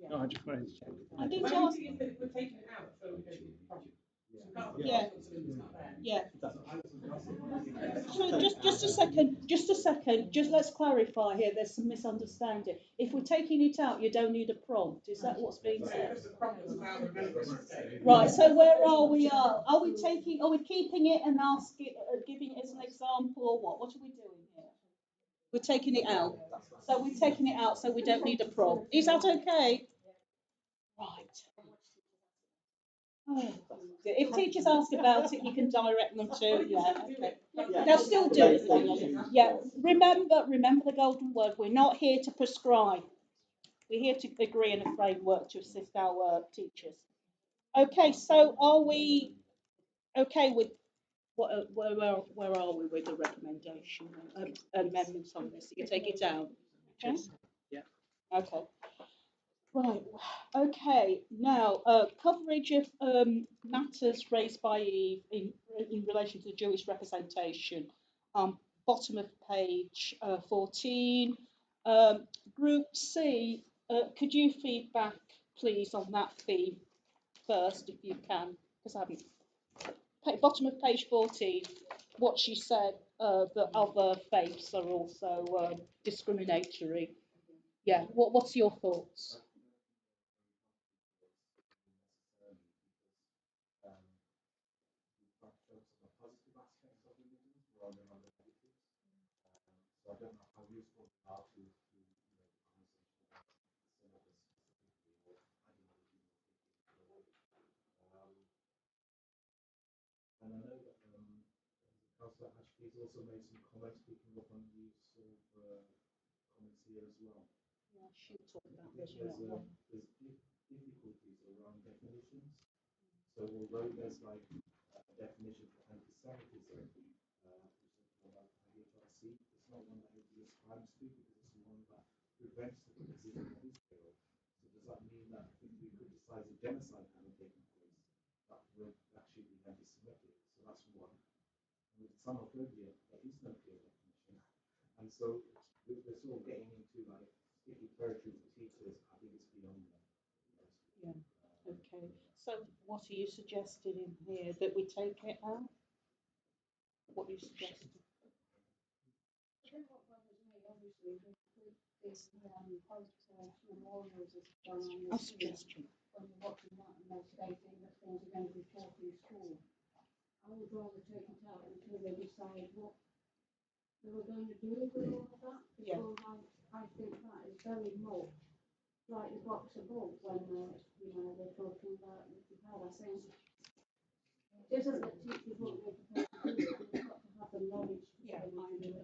[SPEAKER 3] No, I just wanted to check.
[SPEAKER 1] I did
[SPEAKER 8] Well,
[SPEAKER 1] ask.
[SPEAKER 8] we're taking it out, so we can't
[SPEAKER 1] Yeah. Yeah.
[SPEAKER 5] So
[SPEAKER 1] So just a second, just let's clarify here, there's some misunderstanding. If we're taking it out, you don't need a prompt, is that what's being said? Right, so where are we? Are we keeping it and giving it as an example or what? What are we doing here? We're taking it out. So we're taking it out so we don't need a prompt. Is that okay? Right. Oh, if teachers ask about it, you can direct them to, yeah, okay. They'll still do it. Yeah, remember the golden word. We're not here to prescribe. We're here to agree on a framework to assist our teachers. Okay, so are we okay with where are we with the recommendation amendments on this? You take it down. Okay.
[SPEAKER 3] Yeah.
[SPEAKER 1] Okay. Right. Okay. Now, coverage of matters raised by Eve in relation to the Jewish representation. Bottom of page 14. Group C. Could you feedback, please, on that theme first, if you can, because I haven't. Bottom of page 14. What she said that other faiths are also discriminatory. Yeah. What's your thoughts?
[SPEAKER 5] So I don't know how useful they are to the conversation about syllabus specifically or adding other people. And I know that Councillor Ashby's also made some comments picking up on the use of comments here as well.
[SPEAKER 1] Yeah, she'll talk about
[SPEAKER 5] There's difficulties around definitions. So although there's like a definition for anti-Semitism, HRC, it's not one that everybody ascribes to because it's the one that prevents the criticism of Israel. So does that mean that if we criticize a genocide having taken place, that would actually be anti-Semitic? So that's one. And with Islamophobia, there is no clear definition. And so we're sort of getting into like sticky territory for teachers. I think it's beyond that.
[SPEAKER 1] Yeah. Okay. So what are you suggesting in here? That we take it out? What are you suggesting?
[SPEAKER 4] I think what bothers me, obviously, with this memorials that's done on
[SPEAKER 1] A
[SPEAKER 4] this
[SPEAKER 1] suggestion.
[SPEAKER 4] when you're watching that and they're stating that things are going to be taught in school. I would rather take it out until they decide what they were going to do with all of that.
[SPEAKER 1] Yeah.
[SPEAKER 4] Because I think that is very much like the box above when they're talking about the jihad. I think it isn't that teachers won't be prepared to do it, they've got to have the knowledge to
[SPEAKER 1] Yeah,
[SPEAKER 4] be able to do it.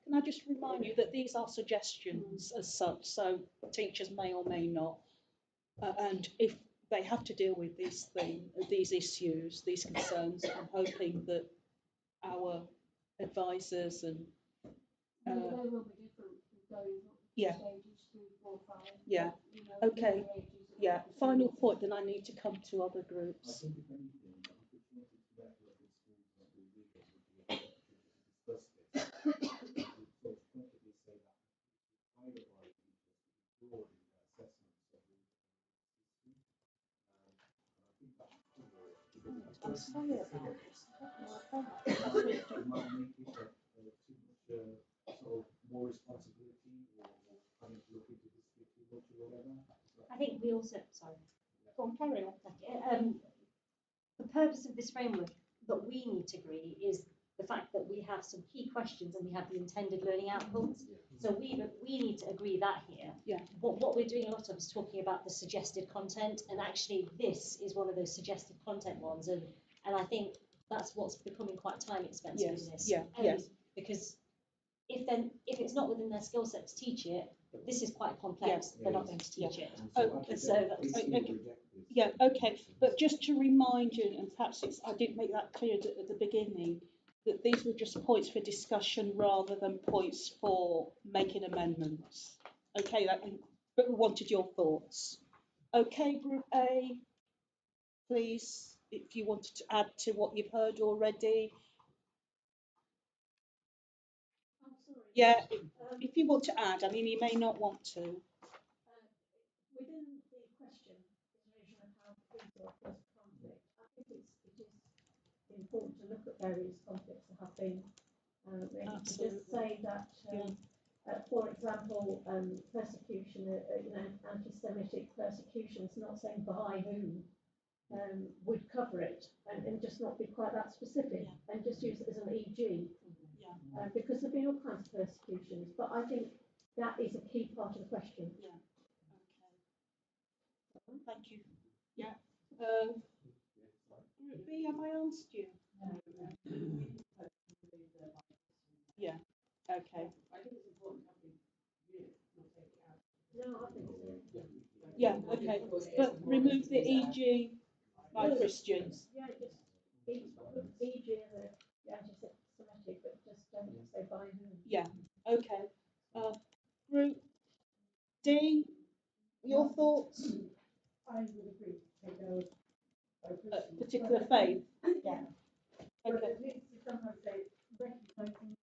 [SPEAKER 1] Can I just remind you that these are suggestions as such, so teachers may or may not. And if they have to deal with these issues, these concerns, I'm hoping that our advisors and
[SPEAKER 4] They will be different from going up
[SPEAKER 1] yeah.
[SPEAKER 4] stages 3, 4, 5.
[SPEAKER 1] Yeah.
[SPEAKER 4] But,
[SPEAKER 1] Okay.
[SPEAKER 4] the ages that
[SPEAKER 1] Yeah.
[SPEAKER 4] they
[SPEAKER 1] Final
[SPEAKER 4] can
[SPEAKER 1] point. Then I need to come to other
[SPEAKER 5] I
[SPEAKER 1] groups.
[SPEAKER 5] think if anything, the opportunity to network in schools and school leaders would be a good opportunity to discuss this. We sort of pointedly say that higher by teachers to broad in their assessments of the system. And I think that's true.
[SPEAKER 1] I'm sorry about this.
[SPEAKER 5] It might make it too much sort of more responsibility or having to look into this too much or whatever.
[SPEAKER 7] I think we also, sorry,
[SPEAKER 1] Go on, carry on.
[SPEAKER 7] the purpose of this framework that we need to agree is the fact that we have some key questions and we have the intended learning outcomes. So we need to agree that here.
[SPEAKER 1] Yeah.
[SPEAKER 7] What we're doing a lot of is talking about the suggested content, and actually this is one of those suggested content ones, and I think that's what's becoming quite time expensive
[SPEAKER 1] Yes.
[SPEAKER 7] in this.
[SPEAKER 1] Yeah. Yes.
[SPEAKER 7] Because if it's not within their skill set to teach it, this is quite complex. They're not going to teach it. So
[SPEAKER 1] Yeah, okay, but just to remind you, and perhaps I didn't make that clear at the beginning, that these were just points for discussion rather than points for making amendments. Okay, but we wanted your thoughts. Okay, Group A, please, if you wanted to add to what you've heard already.
[SPEAKER 4] I'm sorry.
[SPEAKER 1] Yeah, if you want to add, I mean, you may not want to.
[SPEAKER 4] Within the question, the notion of how people are first conflict, I think it is important to look at various conflicts that have been. Maybe to just
[SPEAKER 1] Absolutely.
[SPEAKER 4] say that, for example, persecution, anti-Semitic persecution, it's not saying by whom, would cover it, and just not be quite that specific, and just use it as an e.g. Because there have been all kinds of persecutions, but I think that is a key part of the question.
[SPEAKER 1] Okay. Thank you. Yeah. Group B, have I asked you? Yeah. Okay.
[SPEAKER 8] I think it's important to not take it out.
[SPEAKER 4] No, I think so.
[SPEAKER 1] Yeah. Okay. But remove the e.g. by Christians.
[SPEAKER 4] Yeah, just e.g. as a anti-Semitic, but just don't say by whom.
[SPEAKER 1] Yeah. Okay. Group D, your thoughts?
[SPEAKER 8] I would agree. Take those by
[SPEAKER 1] Particular faith.
[SPEAKER 8] Yeah.
[SPEAKER 1] Okay.
[SPEAKER 8] But it needs to somehow say recognizing.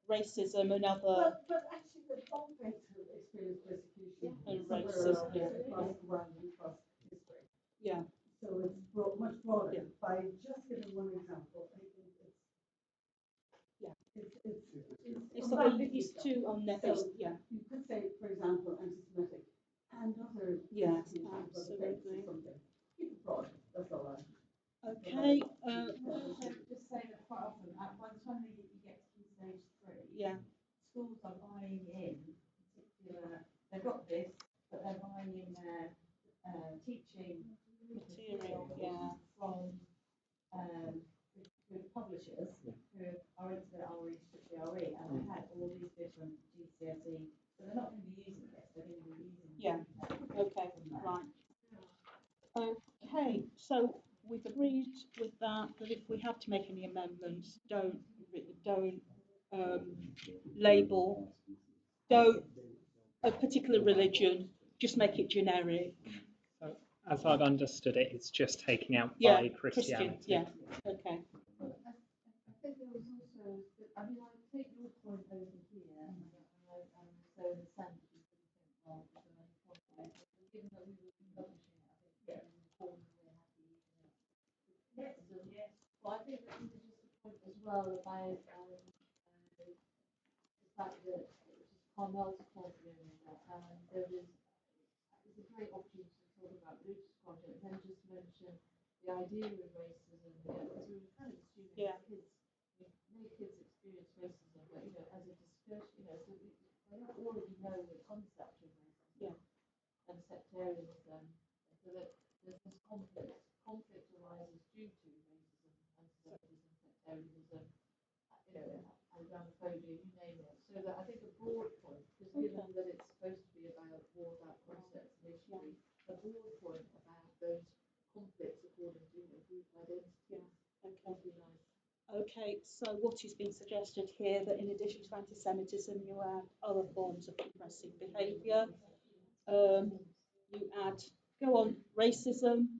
[SPEAKER 1] Racism and other.
[SPEAKER 8] But actually, the whole faith will experience persecution.
[SPEAKER 1] And
[SPEAKER 8] somewhere
[SPEAKER 1] racism,
[SPEAKER 8] across the world and across history.
[SPEAKER 1] Yeah.
[SPEAKER 8] So it's much broader.
[SPEAKER 1] Yeah.
[SPEAKER 8] By just giving one example, I think it's.
[SPEAKER 1] Yeah.
[SPEAKER 8] It's
[SPEAKER 1] It's too unnecessary.
[SPEAKER 8] So
[SPEAKER 1] Yeah.
[SPEAKER 8] you could say, for example, anti-Semitic and other.
[SPEAKER 1] Yeah.
[SPEAKER 8] persecution of other faiths or
[SPEAKER 1] Absolutely.
[SPEAKER 8] something. Keep it broad. That's all I.
[SPEAKER 1] Okay.
[SPEAKER 6] Just say that quite often, by the time you get to key stage 3,
[SPEAKER 1] Yeah.
[SPEAKER 6] schools are buying in particular, they've got this, but they're buying in their teaching
[SPEAKER 1] Material. Yeah.
[SPEAKER 6] from with publishers who are into their RE, strictly RE, and they had all these different GCSE, so they're not going to be using this, they're going to be using
[SPEAKER 1] Yeah. Okay. Right. Okay. So we've agreed with that if we have to make any amendments, don't label, don't a particular religion, just make it generic.
[SPEAKER 3] So, as I've understood it, it's just taking out
[SPEAKER 1] Yeah,
[SPEAKER 3] by Christianity.
[SPEAKER 1] Yeah. Okay.
[SPEAKER 6] I think there was also, I mean, I take your point over here, and I so understand that you think, well, there's another point there, but given that we were publishing it, I think it was important that we're happy using it. Yes. Well, I think that this is just a point as well about the fact that, which is Carmel's point really, that there was, it's a great opportunity to talk about religious content, and then just mention the idea of racism, because we were kind of assuming that kids, many kids experience racism, but as a discussion, so they don't already know the concept of racism and sectarianism, so that there's this conflict arises due to racism, anti-Semitism, sectarianism, and Islamophobia, you name it. So that I think a broad point, because given that it's supposed to be about more about concepts initially, a broad point about those conflicts according to group identity. Would be nice.
[SPEAKER 1] Okay, so what is being suggested here that in addition to anti-Semitism, you add other forms of oppressive behaviour. You add, go on, racism.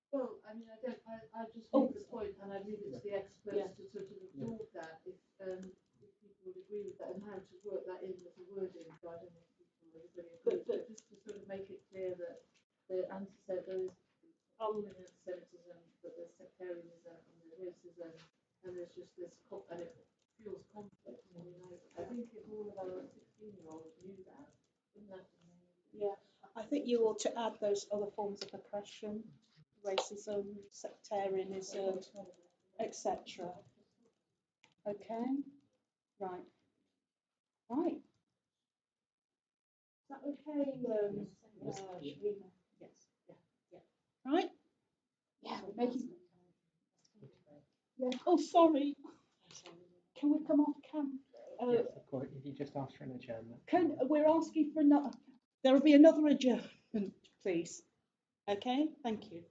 [SPEAKER 6] Well, I mean, I just make the point, and I leave it to the experts to sort of absorb that if people would agree with that and how to work that in as a wording. So I don't know if everybody agrees, but just to sort of make it clear that the anti-Semitism, but there's sectarianism and there's racism, and there's just this, and it fuels conflict. I mean, I think if all of our 16-year-olds knew that, wouldn't that be amazing?
[SPEAKER 1] Yeah, I think you ought to add those other forms of oppression, racism, sectarianism, etc. Okay, right. Right. Is that okay, Sharina? Yes. Yeah. Right? Yeah, we're making. Yeah. Oh, sorry. Can we come off cam?
[SPEAKER 3] Yes, of course. If you just ask for an adjournment.
[SPEAKER 1] We're asking for another. There will be another adjournment, please. Okay. Thank you.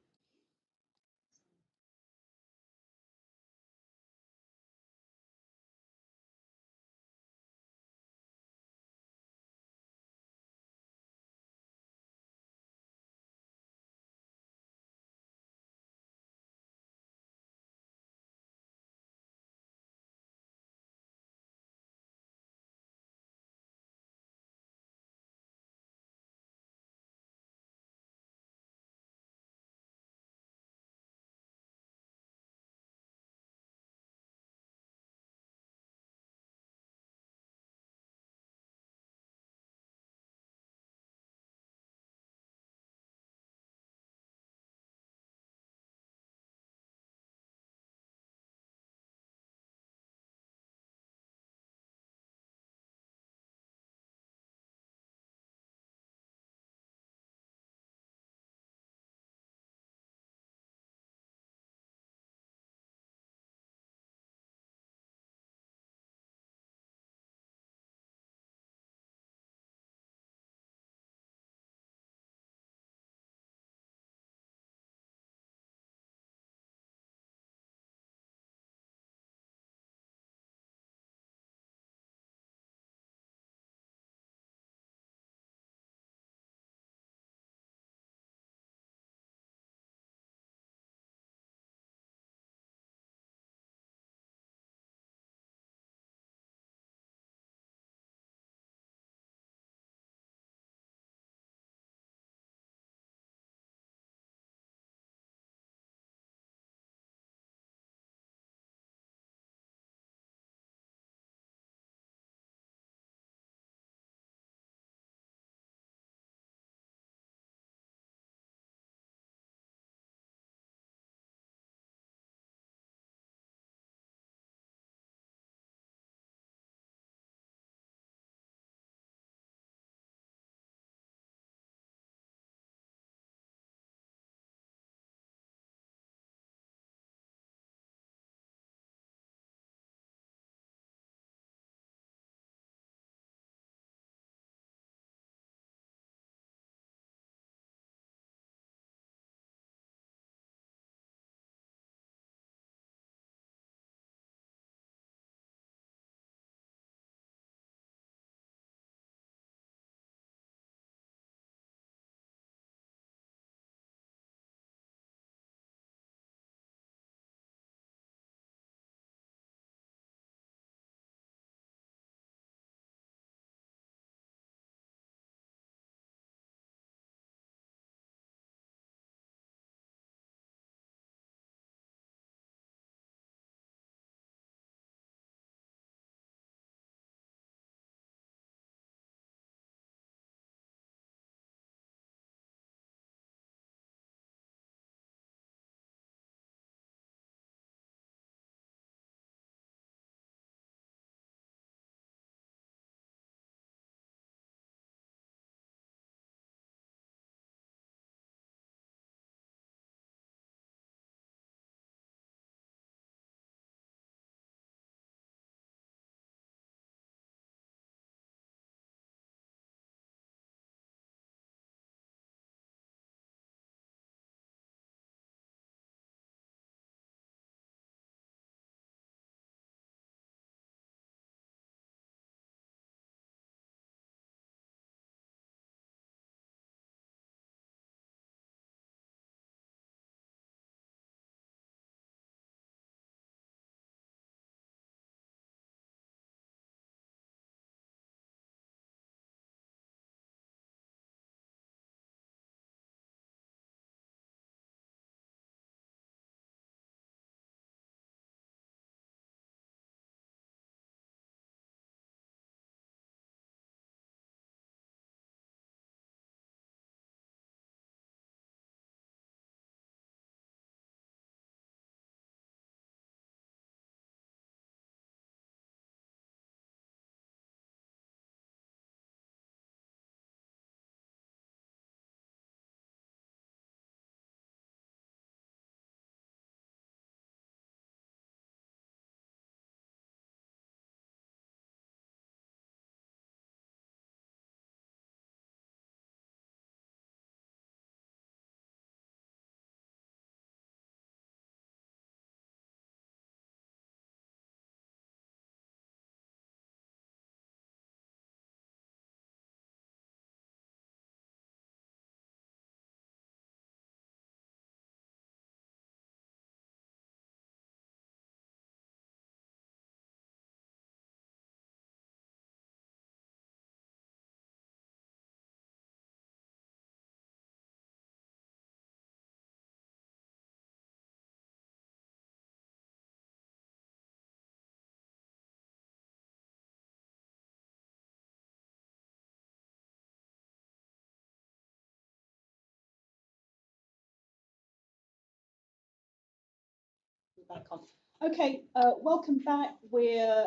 [SPEAKER 1] back on. Okay, welcome back. We're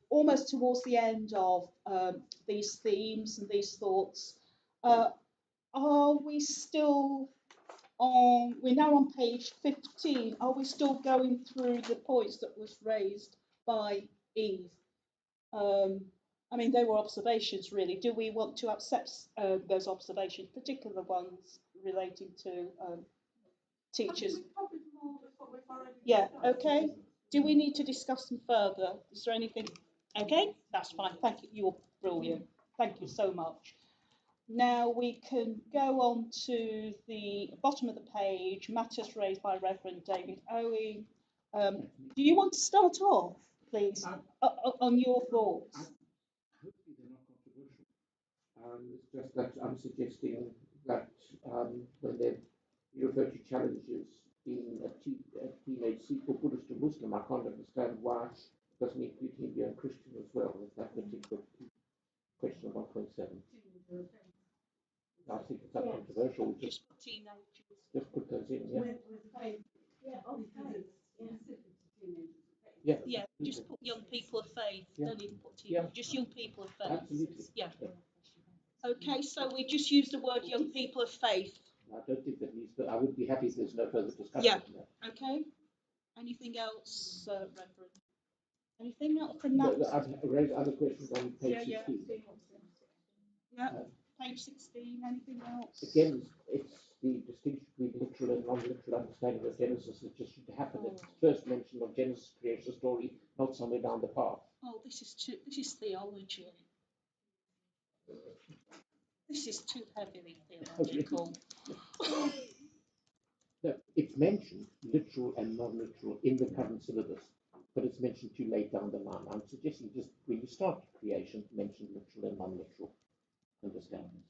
[SPEAKER 1] almost towards the end of these themes and these thoughts. Are we still on, we're now on page 15, are we still going through the points that was raised by Eve? I mean, they were observations, really. Do we want to accept those observations, particularly the ones relating to teachers? Yeah, okay. Do we need to discuss them further? Is there anything? Okay, that's fine. Thank you. You're brilliant. Thank you so much. Now we can go on to the bottom of the page, matters raised by Reverend David Owen. Do you want to start off, please, on your thoughts?
[SPEAKER 2] Hopefully they're not controversial. It's just that I'm suggesting that when you refer to challenges being a teenage Sikh or Buddhist or Muslim, I can't understand why it doesn't include Hindu and Christian as well as that particular question of 1.7. I think it's uncontroversial. Just put those in, yeah.
[SPEAKER 1] Yeah, just put young people of faith.
[SPEAKER 2] Yeah.
[SPEAKER 1] Don't even put teenagers. Just young people of faith.
[SPEAKER 2] Absolutely.
[SPEAKER 1] Yeah. Okay, so we just use the word young people of faith.
[SPEAKER 2] I don't think that needs, but I would be happy if there's no further discussion.
[SPEAKER 1] Yeah.
[SPEAKER 2] On that.
[SPEAKER 1] Okay. Anything else, Reverend? Anything else from that?
[SPEAKER 2] No, I've raised other questions on page 16.
[SPEAKER 1] Yeah. Page 16. Anything else?
[SPEAKER 2] Again, it's the distinction between literal and non-literal understanding of Genesis that just should happen. It's first mention of Genesis creation story, not somewhere down the path.
[SPEAKER 1] Oh, this is theology. This is too heavily theological.
[SPEAKER 2] No, it's mentioned literal and non-literal in the current syllabus, but it's mentioned too late down the line. I'm suggesting just when you start creation, mention literal and non-literal understandings.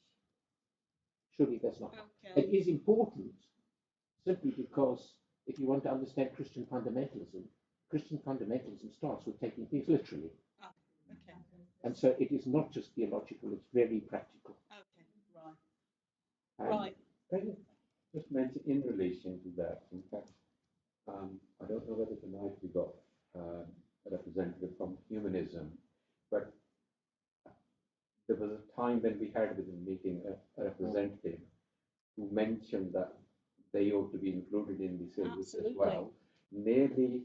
[SPEAKER 2] Surely that's not.
[SPEAKER 1] Okay.
[SPEAKER 2] It is important simply because if you want to understand Christian fundamentalism starts with taking things literally.
[SPEAKER 1] Okay.
[SPEAKER 2] And so it is not just theological, it's very practical.
[SPEAKER 1] Okay, right.
[SPEAKER 2] Right.
[SPEAKER 10] Just mention in relation to that, in fact, I don't know whether tonight we got a representative from humanism, but there was a time when we had within the meeting a representative who mentioned that they ought to be included in the syllabus as well. Nearly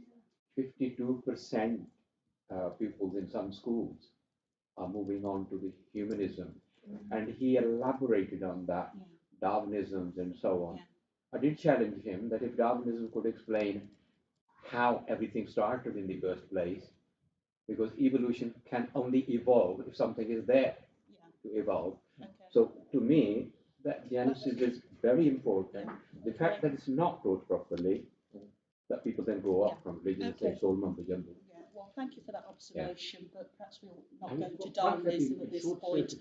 [SPEAKER 10] 52% pupils in some schools are moving on to the humanism. And he elaborated on that, Darwinisms and so on. I did challenge him that if Darwinism could explain how everything started in the first place, because evolution can only evolve if something is there to evolve.
[SPEAKER 1] Okay.
[SPEAKER 10] So to me, that Genesis is very important. The fact that it's not taught properly, that people then go off from religion and say soul mumbo jumbo.
[SPEAKER 1] Yeah, well, thank you for that observation, but perhaps we'll not go to Darwinism at this point.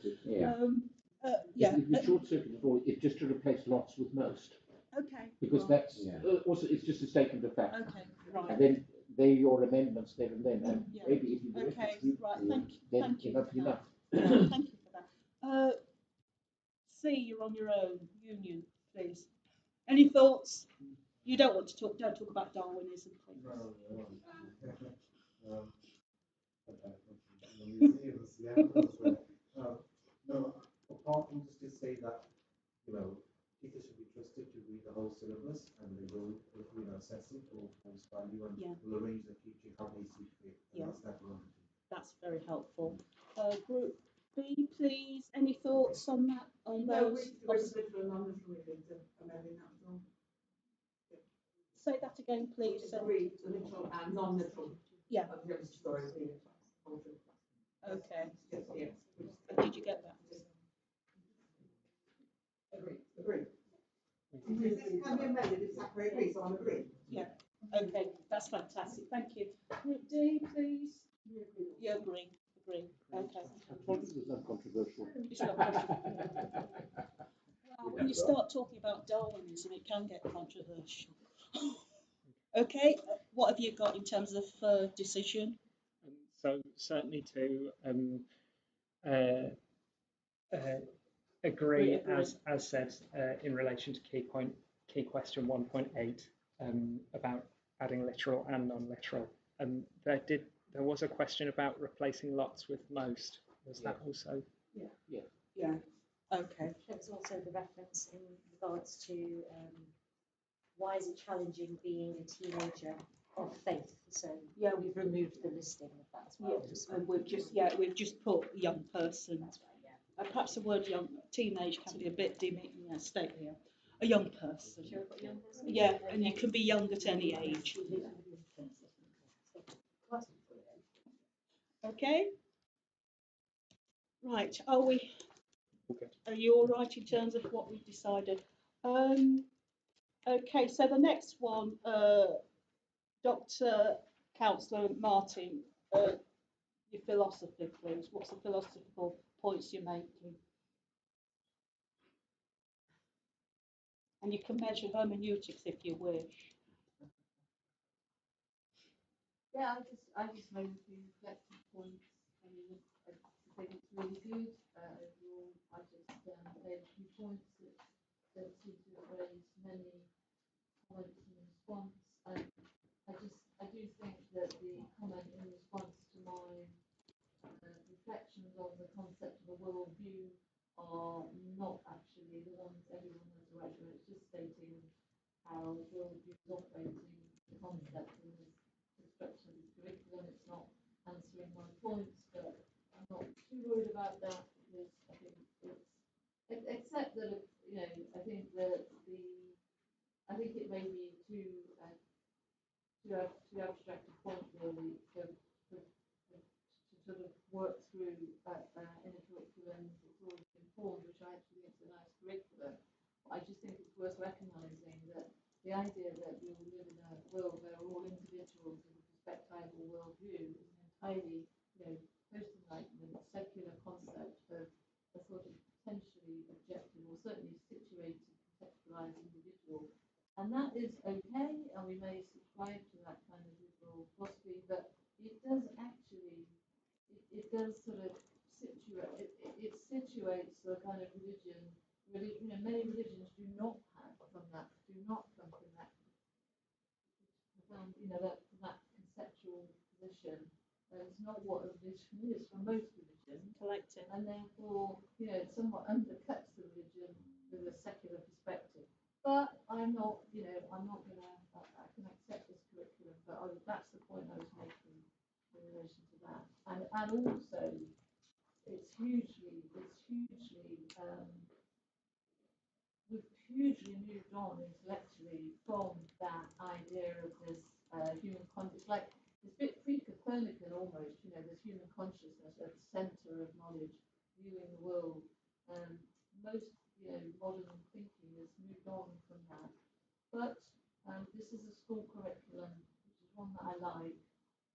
[SPEAKER 2] The short circuit of all is just to replace lots with most.
[SPEAKER 1] Okay.
[SPEAKER 2] Because that's also, it's just a statement of fact.
[SPEAKER 1] Okay, right.
[SPEAKER 2] And then they're your amendments there and then. And maybe if you do
[SPEAKER 1] okay,
[SPEAKER 2] it,
[SPEAKER 1] right. Thank you.
[SPEAKER 2] Enough.
[SPEAKER 1] Thank you for that. C, you're on your own. Union, please. Any thoughts? You don't want to talk. Don't talk about Darwinism, please.
[SPEAKER 5] No, apart from just to say that, teachers should be trusted to read the whole syllabus and they will, assess it or post value and will arrange their teaching how they see fit.
[SPEAKER 1] That's very helpful. Group B, please. Any thoughts on that? On those? Say that again, please.
[SPEAKER 6] Agreed, literal and non-literal.
[SPEAKER 1] Yeah. Okay.
[SPEAKER 6] Yes.
[SPEAKER 1] Did you get that?
[SPEAKER 6] Agreed. This can be amended if Zachary agrees, so I'm agreeing.
[SPEAKER 1] Yeah. Okay, that's fantastic. Thank you. Group D, please. You agree. Okay.
[SPEAKER 2] I thought it was uncontroversial.
[SPEAKER 1] It's not controversial. Well, when you start talking about Darwinism, it can get controversial. Okay, what have you got in terms of decision?
[SPEAKER 3] So certainly to agree, as said, in relation to key question 1.8, about adding literal and non-literal. There was a question about replacing lots with most. Was that also?
[SPEAKER 1] Yeah. Okay.
[SPEAKER 7] There was also the reference in regards to why is it challenging being a teenager of faith? So
[SPEAKER 1] Yeah,
[SPEAKER 7] we've removed the listing of that as well.
[SPEAKER 1] Yes, and we've just put young person.
[SPEAKER 7] That's right, yeah.
[SPEAKER 1] Perhaps the word young teenage can be a bit state here. A young person.
[SPEAKER 7] Sure, but young person?
[SPEAKER 1] Yeah, and you can be young at any age. Okay. Right. Are you all right in terms of what we've decided? Okay. So the next one, Dr. Councillor Martin, your philosophy, please. What's the philosophical points you're making? And you can mention hermeneutics if you wish.
[SPEAKER 6] Yeah, I just made a few reflective points. I mean, I think it's really good. Overall, I just made a few points that seem to have raised many comments in response. And I do think that the comment in response to my reflections on the concept of a worldview are not actually the ones everyone has right to. It's just stating how worldview is operating the concept and the structure of the curriculum. It's not answering my points, but I'm not too worried about that because I think except that I think that I think it may be too abstract a point really to sort of work through in a curriculum that's already been formed, which I actually think is a nice curriculum. But I just think it's worth recognising that the idea that we will live in a world where we're all individuals with a perspectival worldview is an entirely, post-enlightenment, secular concept of a sort of potentially objective or certainly situated, contextualised individual. And that is okay, and we may subscribe to that kind of liberal philosophy, but it does actually it does sort of situate, it situates the kind of religion, many religions do not come from that from that conceptual position. It's not what a religion is for most religions.
[SPEAKER 1] Collective.
[SPEAKER 6] And therefore, it somewhat undercuts the religion with a secular perspective. But I'm not gonna, I can accept this curriculum, but that's the point I was making in relation to that. And also, we've hugely moved on intellectually from that idea of this human consciousness. Like it's a bit pre-Copernican almost, this human consciousness at the centre of knowledge, viewing the world. Most modern thinking has moved on from that. But this is a school curriculum, which is one that I like.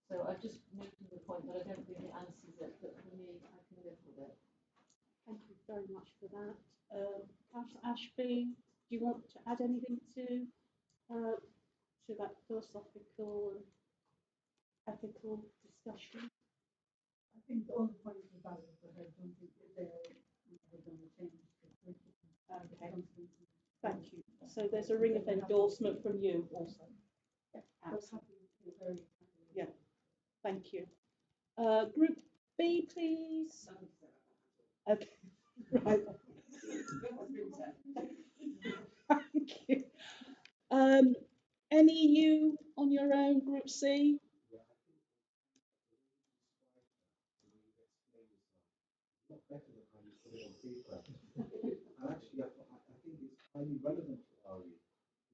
[SPEAKER 6] So I've just making the point that I don't think it answers it, but for me, I can live with it.
[SPEAKER 1] Thank you very much for that. Councillor Ashby, do you want to add anything to that philosophical and ethical discussion?
[SPEAKER 8] I think all the points are valid, but I don't think that they're going to change the curriculum.
[SPEAKER 1] Okay. Thank you. So there's a ring of endorsement from you also.
[SPEAKER 8] Yeah, absolutely. Very happy.
[SPEAKER 1] Yeah. Thank you. Group B, please. Okay. Right. Thank you. Any you on your own, Group C?
[SPEAKER 5] Not better than how you put it on paper. And actually, I think it's highly relevant to RE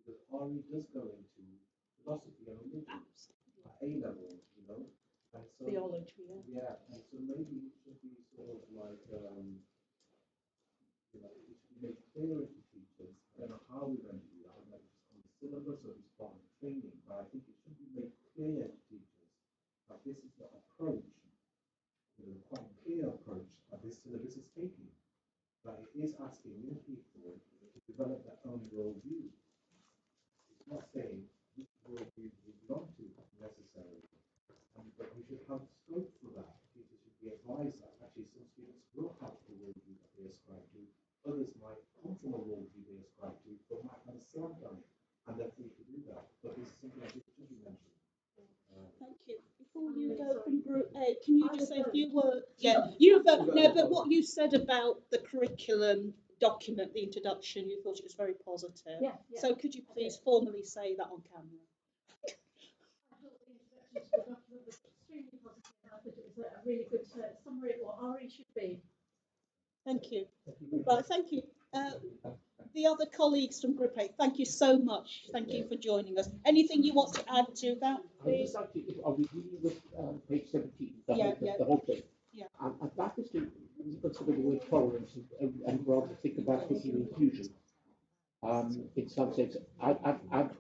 [SPEAKER 5] because RE does go into philosophy and religion at A level, And so,
[SPEAKER 1] Theology,
[SPEAKER 5] yeah. And so maybe it should be sort of like, it should be made clearer to teachers. I don't know how we're going to do that. I don't know if it's on the syllabus or if it's part of the training, but I think it should be made clear to teachers that this is the approach, quite clear approach that this syllabus is taking. That it is asking young people to develop their own worldview. It's not saying this worldview we belong to necessarily, but we should have scope for that. Teachers should be advised
[SPEAKER 1] Okay, can you just say a few words? Yeah, you vote. No, but what you said about the curriculum document, the introduction, you thought it was very positive.
[SPEAKER 4] Yeah.
[SPEAKER 1] So could you please formally say that on camera?
[SPEAKER 4] I thought the introduction to the document was extremely positive. I thought it was a really good summary of what RE should be.
[SPEAKER 1] Thank you. Right, thank you. The other colleagues from Group 8, thank you so much. Thank you for joining us. Anything you want to add to that, please?
[SPEAKER 10] Are we dealing with page 17,
[SPEAKER 1] Yeah.
[SPEAKER 10] the whole thing?
[SPEAKER 1] Yeah.
[SPEAKER 10] I'd like us to consider the word tolerance and rather think about thinking inclusion. In some sense, I've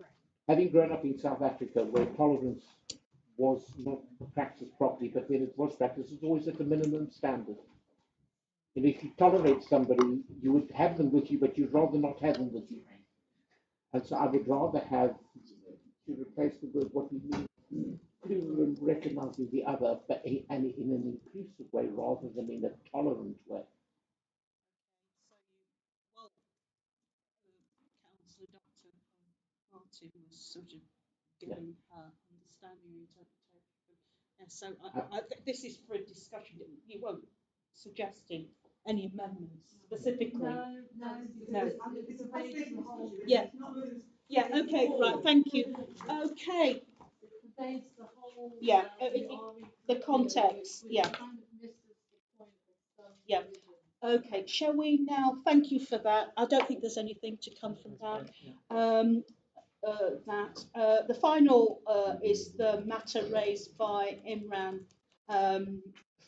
[SPEAKER 10] having grown up in South Africa, where tolerance was not practiced properly, but when it was practiced, it was always at the minimum standard. And if you tolerate somebody, you would have them with you, but you'd rather not have them with you. And so I would rather have to replace the word what we mean to recognizing the other, but in an inclusive way rather than in a tolerant way.
[SPEAKER 1] Well, Councillor Dr. Martin was sort of giving her understanding and interpretation. And so this is for a discussion. You won't suggesting any amendments specifically.
[SPEAKER 6] No.
[SPEAKER 8] It's a frustrating whole.
[SPEAKER 1] Yeah. Yeah. Okay. Right. Thank you. Okay.
[SPEAKER 6] It conveys the whole.
[SPEAKER 1] Yeah.
[SPEAKER 6] RE
[SPEAKER 1] The context.
[SPEAKER 6] which
[SPEAKER 1] Yeah.
[SPEAKER 6] kind of misses the point of some
[SPEAKER 1] Yeah.
[SPEAKER 6] revision.
[SPEAKER 1] Okay. Shall we now? Thank you for that. I don't think there's anything to come from that. The final is the matter raised by Imran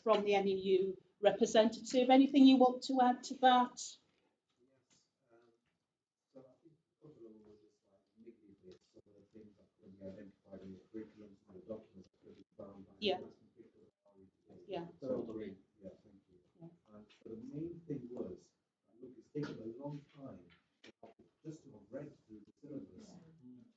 [SPEAKER 1] from the NEU representative. Anything you want to add to that?
[SPEAKER 5] So I think a couple of was just like niggly bits, some of the things that could be identified in the curriculum, some of the documents that could be found by
[SPEAKER 1] Yeah.
[SPEAKER 5] asking people how we today.
[SPEAKER 1] Yeah.
[SPEAKER 5] So great. Yeah, thank you.
[SPEAKER 1] Yeah.
[SPEAKER 5] And so the main thing was, look, it's taken a long time just to have read through the syllabus.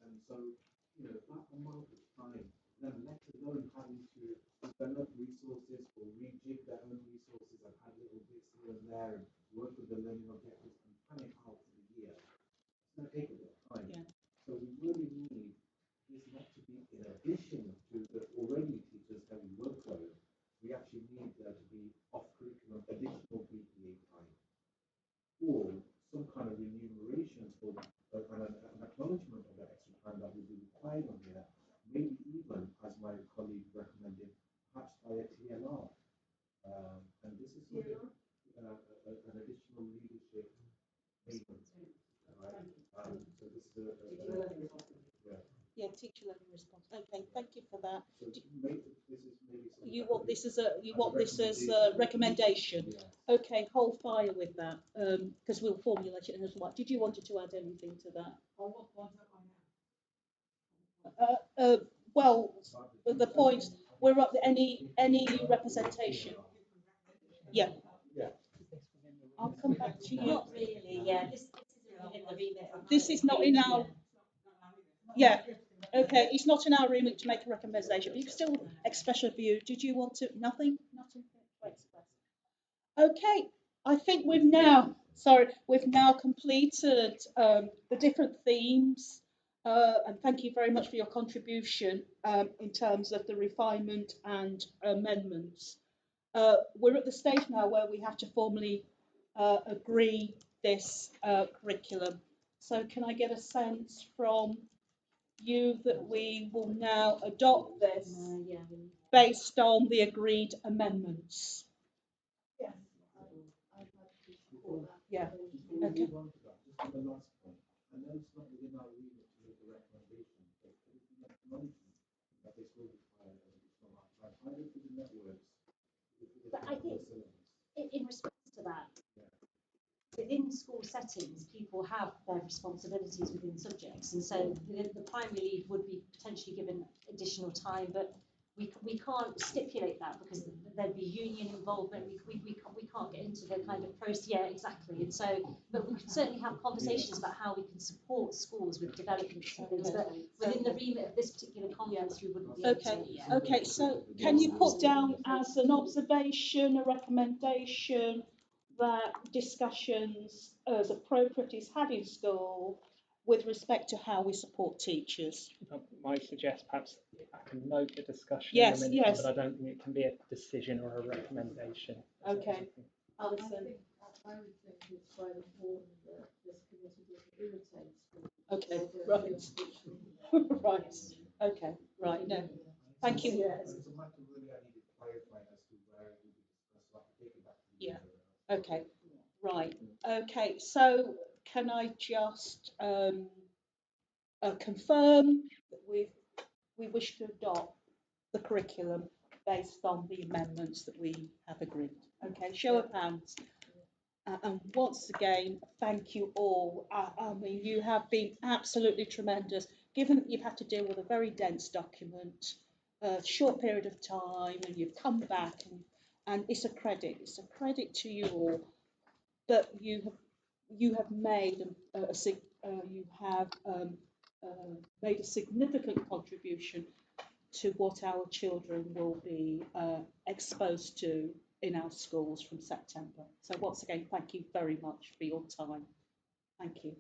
[SPEAKER 5] And so, you know, that amount of time, then let alone having to develop resources or rejig their own resources and add little bits here and there and work with the learning objectives and plan it out for the year. It's going to take a bit of time.
[SPEAKER 1] Yeah.
[SPEAKER 5] So we really need this not to be in addition to the already teachers having workload. We actually need there to be off-curriculum additional PPA time or some kind of remuneration for an acknowledgement of the extra time that will be required on here. Maybe even, as my colleague recommended, perhaps by a TLR. And this is sort of an additional leadership payment. Right? So this is
[SPEAKER 1] Yeah, teacher learning response. Okay, thank you for that.
[SPEAKER 5] so this is maybe
[SPEAKER 1] You want this as a recommendation?
[SPEAKER 5] Yeah.
[SPEAKER 1] Okay, hold fire with that because we'll formulate it in as well. Did you want to add anything to that? Well, the point we're up to any representation. Yeah. I'll come back to you.
[SPEAKER 7] Not really, yeah. This isn't in the remit.
[SPEAKER 1] This is not in our. Yeah. Okay, it's not in our remit to make a recommendation, but you can still express your view. Did you want to? Nothing? Nothing to express. Okay, I think we've now completed the different themes, and thank you very much for your contribution in terms of the refinement and amendments. We're at the stage now where we have to formally agree this curriculum. So can I get a sense from you that we will now adopt this based on the agreed amendments?
[SPEAKER 6] Yes.
[SPEAKER 1] Yeah.
[SPEAKER 5] Before we
[SPEAKER 1] Okay.
[SPEAKER 5] move on to that, just on the last point, I know it's not within our remit to make a recommendation, but looking at acknowledgement that this will require an additional time, either through the networks,
[SPEAKER 7] But I think in response to that,
[SPEAKER 5] Yeah.
[SPEAKER 7] within school settings, people have their responsibilities within subjects, and so the primary lead would be potentially given additional time, but we can't stipulate that because there'd be union involvement. We can't get into the kind of process. Yeah, exactly. And so, but we can certainly have conversations about how we can support schools with developments and things. But within the remit of this particular conference, we wouldn't be able to. Yeah.
[SPEAKER 1] Okay. So can you put down as an observation, a recommendation that discussions as appropriate is had in school with respect to how we support teachers.
[SPEAKER 3] I might suggest perhaps I can note the discussion
[SPEAKER 1] Yes,
[SPEAKER 3] in a minute,
[SPEAKER 1] yes.
[SPEAKER 3] but I don't think it can be a decision or a recommendation.
[SPEAKER 1] Okay.
[SPEAKER 6] I
[SPEAKER 1] Alison.
[SPEAKER 6] think I would think it's quite important that this committee doesn't irritate schools.
[SPEAKER 1] Okay,
[SPEAKER 6] Or
[SPEAKER 1] right.
[SPEAKER 6] don't
[SPEAKER 1] Right. Okay, right. No, thank you.
[SPEAKER 6] Yes.
[SPEAKER 5] It's a matter really I need to clarify as to where it will be discussed, so I can take it back to the
[SPEAKER 1] Yeah.
[SPEAKER 5] user.
[SPEAKER 1] Okay, right. Okay, so can I just confirm that we wish to adopt the curriculum based on the amendments that we have agreed? Okay, show of hands. And once again, thank you all. I mean, you have been absolutely tremendous, given that you've had to deal with a very dense document, a short period of time, and you've come back, and it's a credit. It's a credit to you all. But you have made made a significant contribution to what our children will be exposed to in our schools from September. So once again, thank you very much for your time. Thank you.